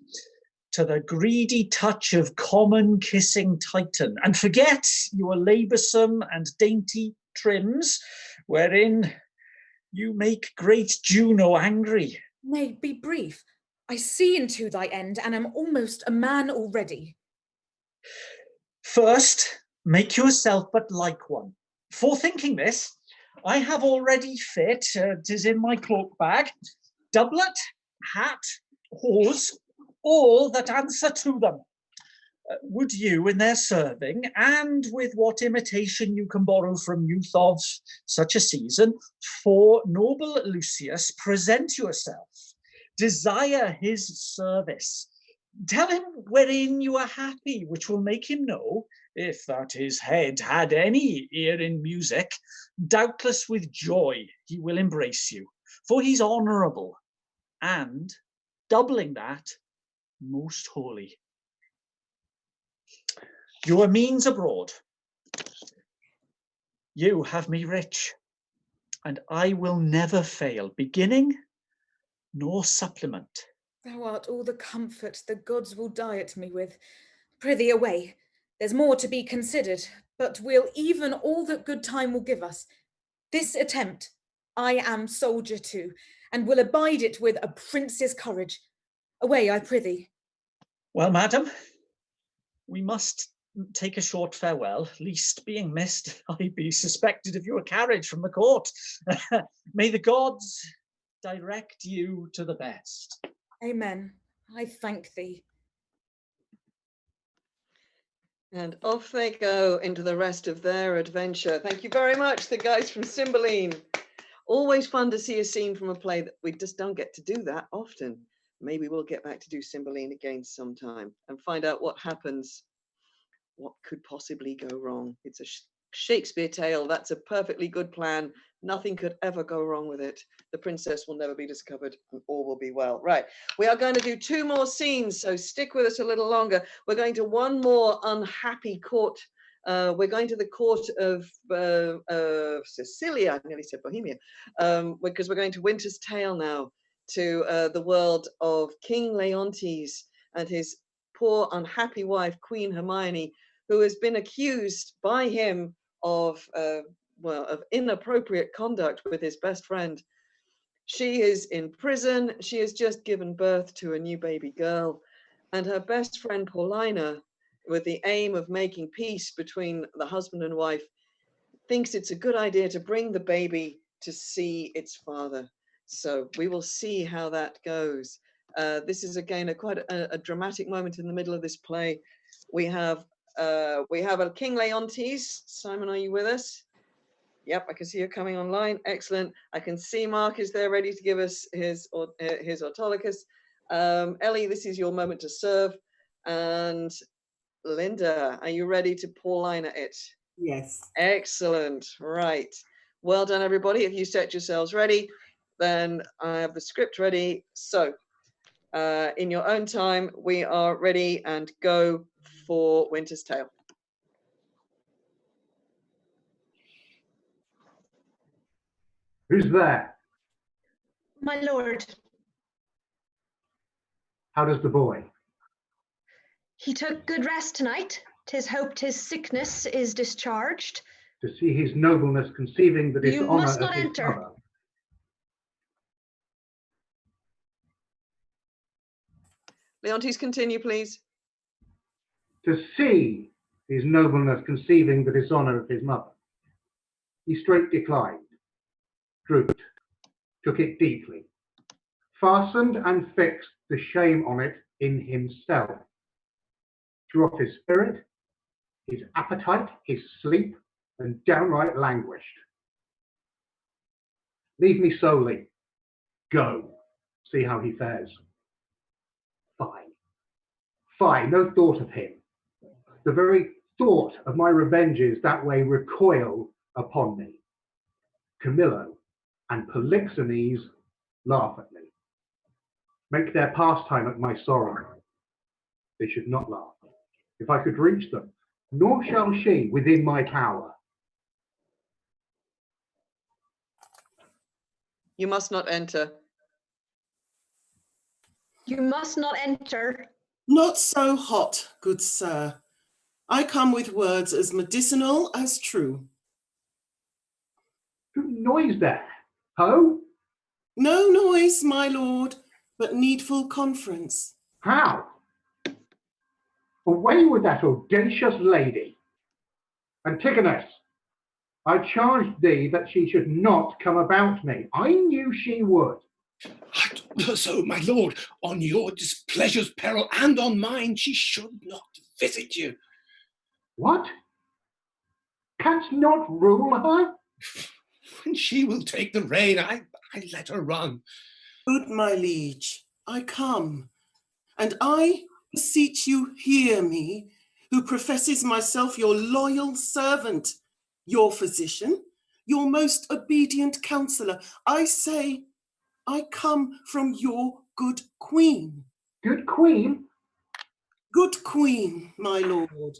to the greedy touch of common kissing Titan, and forget your laboursome and dainty trims, wherein you make great Juno angry. Nay, be brief. I see into thy end, and am almost a man already. First, make yourself but like one. For thinking this, I have already fit, 'tis in my cloak bag, doublet, hat, hose, all that answer to them. Would you, in their serving, and with what imitation you can borrow from youth of such a season, for noble Lucius, present yourself, desire his service, tell him wherein you are happy, which will make him know, if that his head had any ear in music, doubtless with joy he will embrace you, for he's honourable, and, doubling that, most holy. Your means abroad. You have me rich, and I will never fail, beginning nor supplement. Thou art all the comfort the gods will diet me with. Prithee away, there's more to be considered, but we'll even all that good time will give us. This attempt I am soldier to, and will abide it with a prince's courage. Away, I prithee. Well, madam, we must take a short farewell, lest being missed, I be suspected of your carriage from the court. May the gods direct you to the best. Amen. I thank thee. And off they go into the rest of their adventure. Thank you very much, the guys from Cymbeline. Always fun to see a scene from a play that we just don't get to do that often. Maybe we'll get back to do Cymbeline again sometime and find out what happens. What could possibly go wrong? It's a Shakespeare tale. That's a perfectly good plan. Nothing could ever go wrong with it. The princess will never be discovered and all will be well. Right, we are going to do 2 more scenes, so stick with us a little longer. We're going to one more unhappy court. We're going to the court of Sicilia, I nearly said Bohemia, because we're going to Winter's Tale now, to the world of King Leontes and his poor unhappy wife, Queen Hermione, who has been accused by him of inappropriate conduct with his best friend. She is in prison. She has just given birth to a new baby girl, and her best friend Paulina, with the aim of making peace between the husband and wife, thinks it's a good idea to bring the baby to see its father. So we will see how that goes. This is again quite a dramatic moment in the middle of this play. We have a King Leontes. Simon, are you with us? Yep, I can see you coming online. Excellent. I can see Mark is there ready to give us his Autolycus. Ellie, this is your moment to serve. And Linda, are you ready to Paulina it? Yes. Excellent. Right. Well done, everybody. If you set yourselves ready, then I have the script ready. So in your own time, we are ready and go for Winter's Tale. Who's there? My lord, How does the boy? he took good rest tonight. 'Tis hoped his sickness is discharged. To see his nobleness conceiving the You dishonour must of not his enter. mother. Leontes, continue, please. To see his nobleness conceiving the dishonour of his mother. He straight declined, drooped, took it deeply, fastened and fixed the shame on it in himself, drew off his spirit, his appetite, his sleep, and downright languished. Leave me solely. Go, see how he fares. Fie, no thought of him. The very thought of my revenges that way recoil upon me. Camillo and Polixenes laugh at me, make their pastime at my sorrow. They should not laugh, if I could reach them, nor shall she within my power. You must not enter. You must not enter. Not so hot, good sir. I come with words as medicinal as true. Noise there, ho? No noise, my lord, but needful conference. How? Away with that audacious lady. Antigonus, I charged thee that she should not come about me. I knew she would. So, my lord, on your displeasure's peril and on mine, she should not visit you. What? Canst not rule her? When she will take the rein, I let her run. Good my liege, I come, and I beseech you hear me, who professes myself your loyal servant, your physician, your most obedient counsellor. I say, I come from your good queen. Good queen? Good queen, my lord.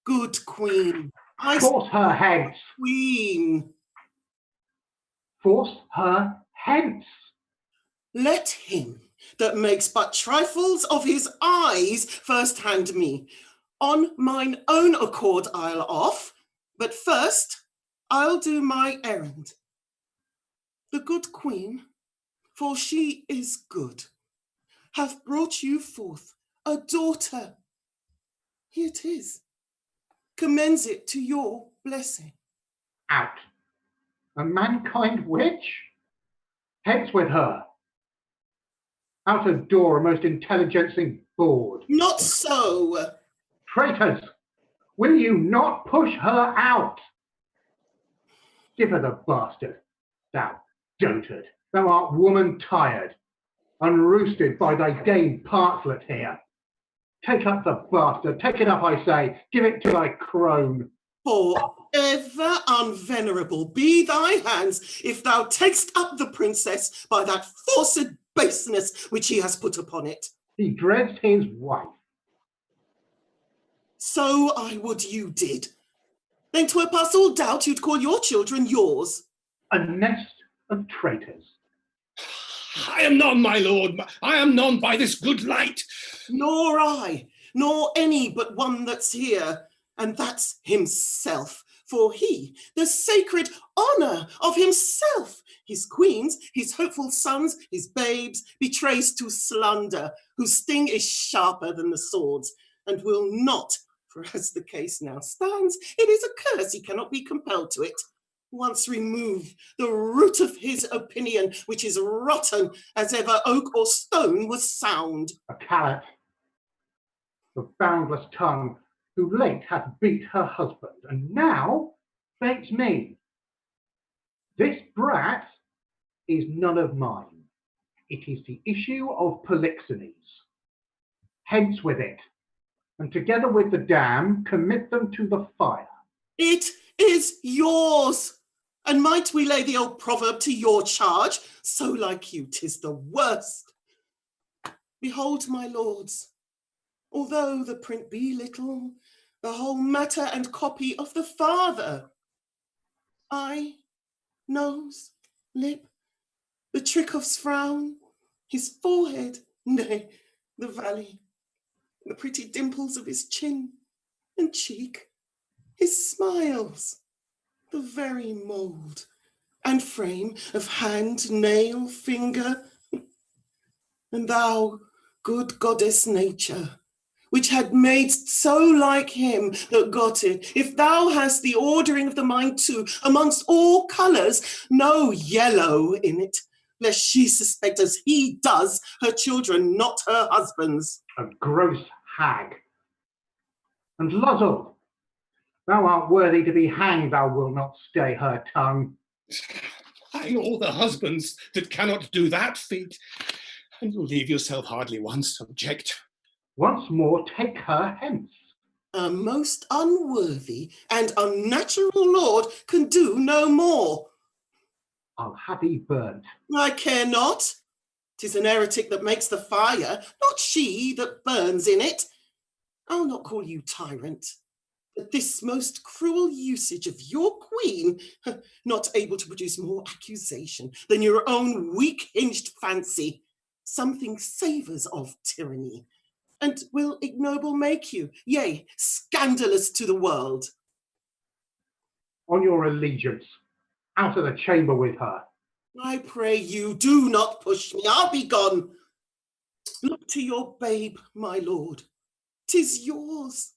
Good queen. Force her hence. Queen. Force her hence. Let him that makes but trifles of his eyes first hand me. On mine own accord I'll off, but first I'll do my errand. The good queen, for she is good, hath brought you forth a daughter. Here it is. Commends it to your blessing. Out. A mankind witch? Hence with her. Out of door, a most intelligencing board. Not so. Traitors, will you not push her out? Give her the bastard, thou dotard. Thou art woman tired, unroosted by thy dame Partlet here. Take up the bastard, take it up, I say, give it to thy crone. Forever unvenerable be thy hands, if thou takest up the princess by that forced baseness which he has put upon it. He dreads his wife. So I would you did. Then 'twere past all doubt you'd call your children yours. A nest of traitors. I am none, my lord. I am none by this good light. Nor I, nor any but one that's here, and that's himself. For he, the sacred honour of himself, his queens, his hopeful sons, his babes, betrays to slander, whose sting is sharper than the swords, and will not, for as the case now stands, it is a curse he cannot be compelled to it. once remove the root of his opinion, which is rotten as ever oak or stone was sound. A callet, the boundless tongue, who late hath beat her husband, and now baits me. This brat is none of mine. It is the issue of Polixenes. Hence with it, and together with the dam, commit them to the fire. It is yours. And might we lay the old proverb to your charge? So like you, 'tis the worst. Behold, my lords, although the print be little, the whole matter and copy of the father. Eye, nose, lip, the Trichof's frown, his forehead, nay, the valley, the pretty dimples of his chin and cheek, his smiles, the very mould and frame of hand, nail, finger. And thou, good goddess nature, which had made so like him that got it, if thou hast the ordering of the mind too, amongst all colours, no yellow in it, lest she suspect as he does her children, not her husbands. A gross hag. And Luzzle, thou art worthy to be hanged, thou wilt not stay her tongue. Hang all the husbands that cannot do that feat, and you'll leave yourself hardly one subject. Once more take her hence. A most unworthy and unnatural lord can do no more. I'll have thee burnt. I care not. 'Tis an heretic that makes the fire, not she that burns in it. I'll not call you tyrant, but this most cruel usage of your queen, not able to produce more accusation than your own weak-hinged fancy, something savours of tyranny, and will ignoble make you, yea, scandalous to the world. On your allegiance, out of the chamber with her. I pray you, do not push me, I'll be gone. Look to your babe, my lord. 'Tis yours.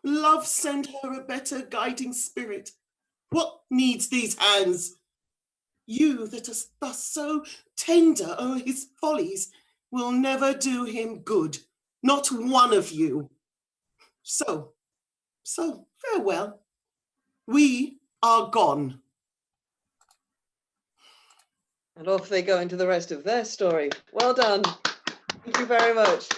Love send her a better guiding spirit. What needs these hands? You that are thus so tender o'er his follies will never do him good, not one of you. So farewell. We are gone. And off they go into the rest of their story. Well done. Thank you very much.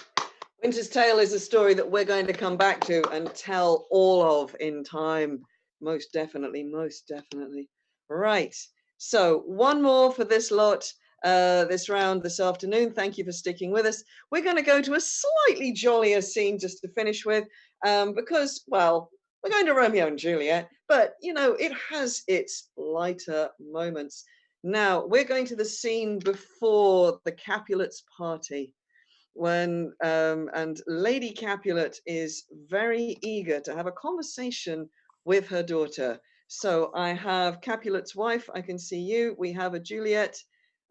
Winter's Tale is a story that we're going to come back to and tell all of in time. Most definitely, most definitely. Right. So one more for this lot, this round this afternoon. Thank you for sticking with us. We're going to go to a slightly jollier scene just to finish with, because, well, we're going to Romeo and Juliet, but, you know, it has its lighter moments. Now, we're going to the scene before the Capulets' party, when and Lady Capulet is very eager to have a conversation with her daughter. So I have Capulet's wife, I can see you. We have a Juliet.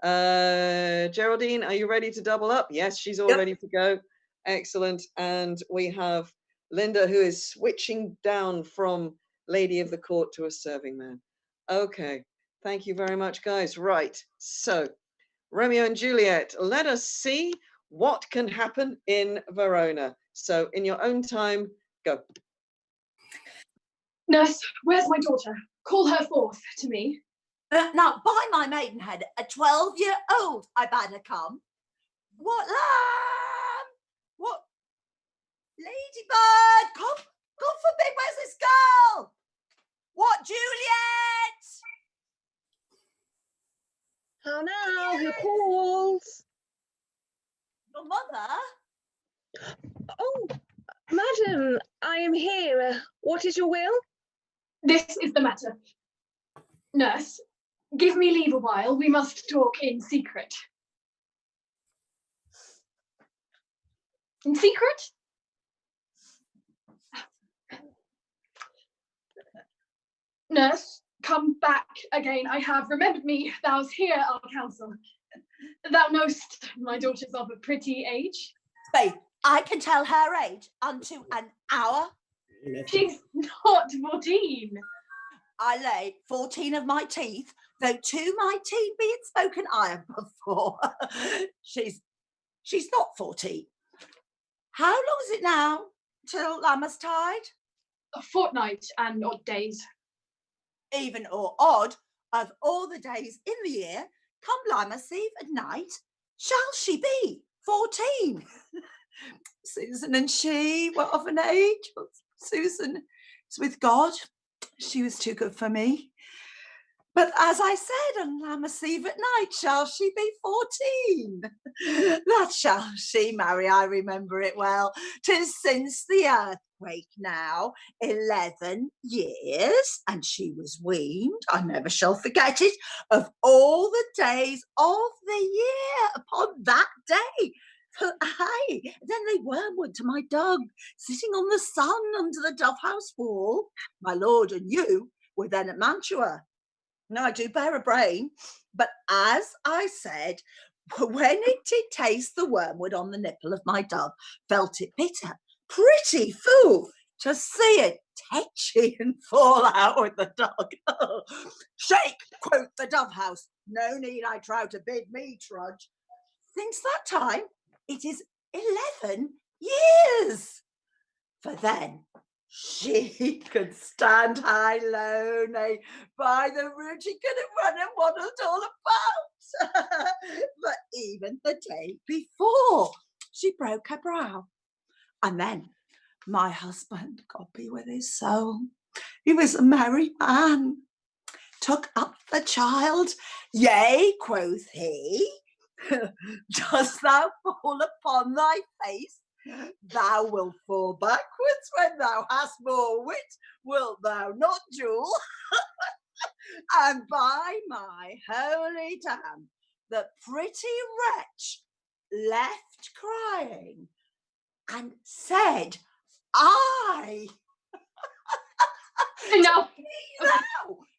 Geraldine, are you ready to double up? Yes, she's all ready to go. Excellent. And we have Linda, who is switching down from Lady of the Court to a serving man. Okay, thank you very much, guys. Right, so Romeo and Juliet, let us see what can happen in Verona. So in your own time, go. Nurse, where's my daughter? Call her forth to me. Now, by my maidenhead, a 12-year-old I bade her come. What lamb? What? Ladybird, come forbid, where's this girl? What, Juliet? How now, who calls? Your mother? Oh, madam, I am here. What is your will? This is the matter. Nurse, give me leave a while. We must talk in secret. In secret? Nurse, come back again. I have remembered me. Thou's hear our counsel. Thou knowst my daughter's of a pretty age. Babe, I can tell her age unto an hour. She's not 14. I laid 14 of my teeth, though to my teeth be it spoken I have before. She's not 14. How long is it now till Lammastide? A fortnight and odd days. Even or odd, of all the days in the year, come Lammas Eve at night, shall she be 14? Susan and she were of an age, but Susan is with God. She was too good for me. But as I said, on Lammas Eve at night, shall she be 14? That shall she, Mary, I remember it well. 'Tis since the earthquake now, 11 years, and she was weaned, I never shall forget it, of all the days of the year upon that day. For aye, then they wormwood to my dug, sitting on the sun under the dove-house wall. My lord and you were then at Mantua. Now I do bear a brain, but as I said, when it did taste the wormwood on the nipple of my dove, felt it bitter, pretty fool, to see it tetchy and fall out with the dog. Shake, quoth the dove-house, no need I trow to bid me trudge. Since that time, it is 11 years. For then she could stand high low, nay, by the root she could have run and waddled all about. But even the day before, she broke her brow. And then my husband, God be with his soul, he was a merry man, took up the child. Yea, quoth he, dost thou fall upon thy face? Thou wilt fall backwards when thou hast more wit, wilt thou not, Jewel? And by my holy dam, the pretty wretch left crying and said, I. Enough.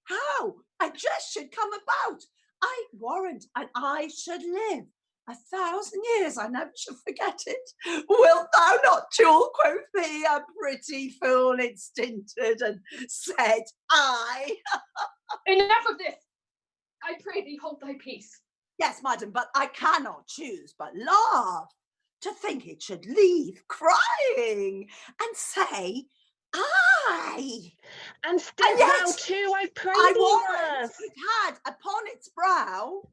How a jest should come about, I warrant, and I should live 1,000 years, I never shall forget it. Wilt thou not, Jewel, quoth he, a pretty fool, it stinted, and said, I. Enough of this. I pray thee hold thy peace. Yes, madam, but I cannot choose but laugh, to think it should leave crying, and say, I. And still thou too, I pray I thee, warrant nurse. it had upon its brow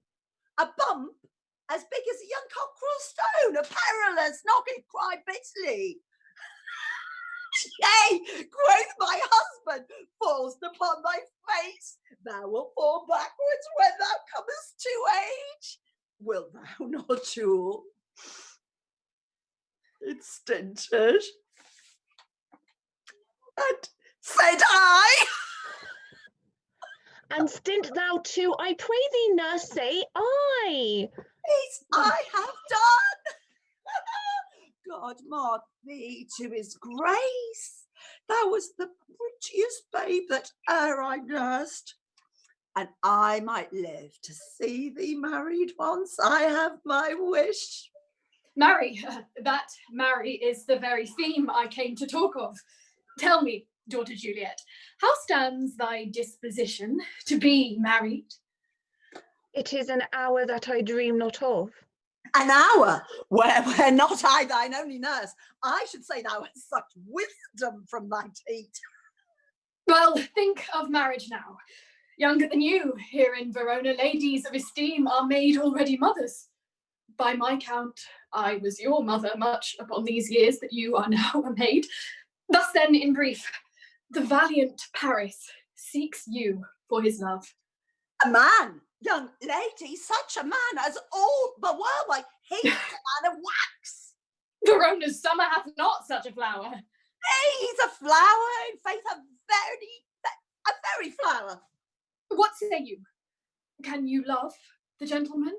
a bump as big as a young cockerel stone, a perilous knock, it cried bitterly. Yea, quoth my husband, fallst upon thy face, thou wilt fall backwards when thou comest to age. Wilt thou not, Jewel? It stinted. And said I. And stint thou too, I pray thee, nurse, say I. This I have done. God mark thee to his grace. Thou was the prettiest babe that e'er I nursed. And I might live to see thee married once. I have my wish. Marry, that marry is the very theme I came to talk of. Tell me, daughter Juliet, how stands thy disposition to be married? It is an hour that I dream not of. An hour where not I thine only nurse. I should say thou hast such wisdom from thy teat. Well, think of marriage now. Younger than you, here in Verona, ladies of esteem are made already mothers. By my count, I was your mother much upon these years that you are now a maid. Thus then, in brief, the valiant Paris seeks you for his love. A man, young lady, such a man as all the world like heat a man of wax. Verona's summer hath not such a flower. He's a flower, in faith, a very flower. What say you? Can you love the gentleman?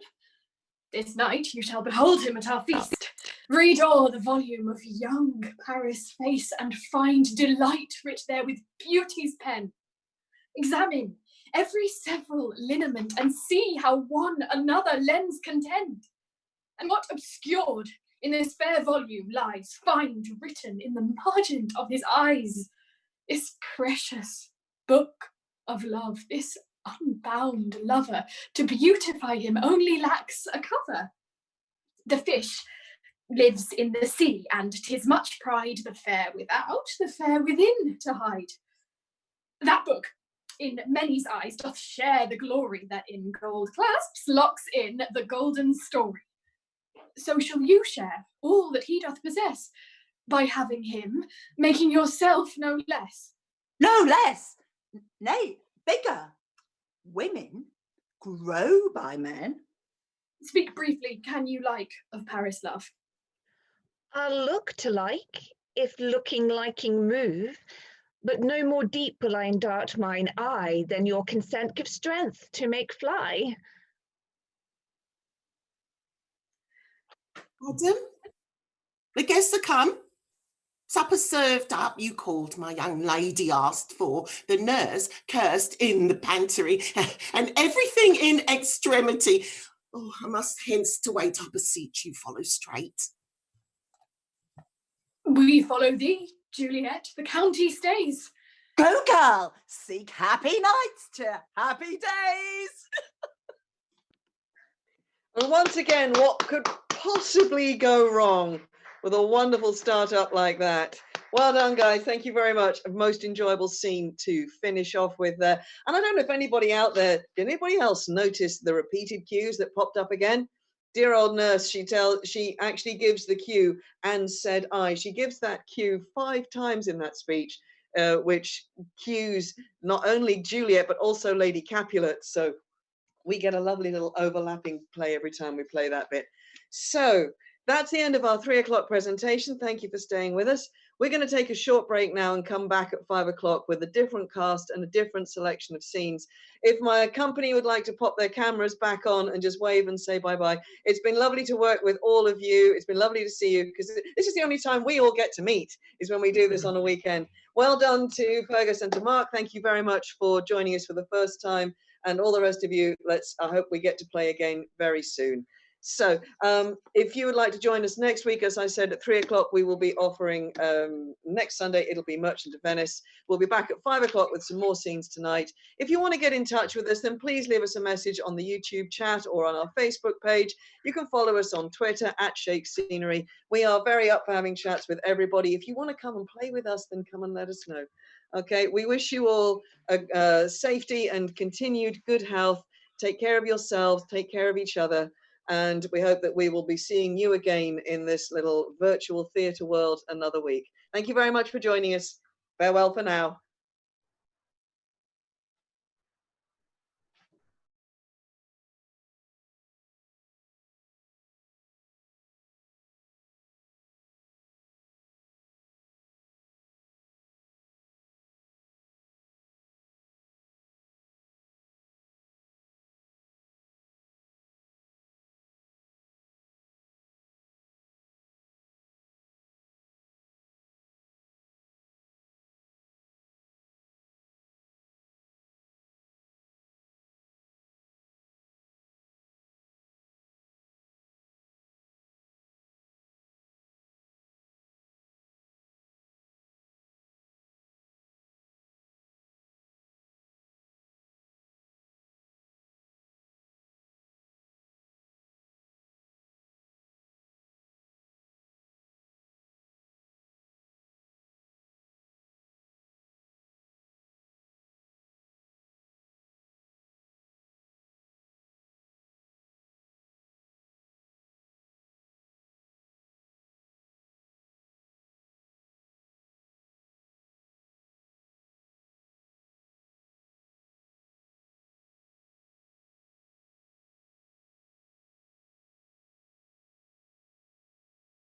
This night you shall behold him at our feast. Read o'er the volume of young Paris' face, and find delight writ there with beauty's pen. Examine every several lineament, and see how one another lends contend. And what obscured in this fair volume lies, find written in the margent of his eyes, this precious book of love, this unbound lover, to beautify him only lacks a cover. The fish lives in the sea, and 'tis much pride the fair without, the fair within to hide. That book in many's eyes doth share the glory that in gold clasps locks in the golden story. So shall you share all that he doth possess, by having him, making yourself no less. No less, nay, bigger. Women grow by men. Speak briefly, can you like of Paris love? I look to like, if looking liking move, but no more deep will I endart mine eye than your consent gives strength to make fly. Madam, the guests are come. Supper served up, you called, my young lady asked for, the nurse cursed in the pantry, and everything in extremity. Oh, I must hence to wait, I beseech you, follow straight. We follow thee, Juliet, the county stays. Go, girl, seek happy nights to happy days. And once again, what could possibly go wrong with a wonderful startup like that? Well done, guys. Thank you very much. A most enjoyable scene to finish off with there. And I don't know if anybody out there, did anybody else notice the repeated cues that popped up again? Dear old nurse, she actually gives the cue and said I. She gives that cue 5 times in that speech, which cues not only Juliet, but also Lady Capulet. So we get a lovely little overlapping play every time we play that bit. So that's the end of our 3 o'clock presentation. Thank you for staying with us. We're going to take a short break now and come back at 5 o'clock with a different cast and a different selection of scenes. If my company would like to pop their cameras back on and just wave and say bye-bye. It's been lovely to work with all of you. It's been lovely to see you, because this is the only time we all get to meet, is when we do this on a weekend. Well done to Fergus and to Mark. Thank you very much for joining us for the first time. And all the rest of you, I hope we get to play again very soon. So if you would like to join us next week, as I said, at 3 o'clock, we will be offering, next Sunday, it'll be Merchant of Venice. We'll be back at 5 o'clock with some more scenes tonight. If you want to get in touch with us, then please leave us a message on the YouTube chat or on our Facebook page. You can follow us on Twitter at Shake Scenery. We are very up for having chats with everybody. If you want to come and play with us, then come and let us know. Okay, we wish you all safety and continued good health. Take care of yourselves, take care of each other, and we hope that we will be seeing you again in this little virtual theatre world another week. Thank you very much for joining us. Farewell for now.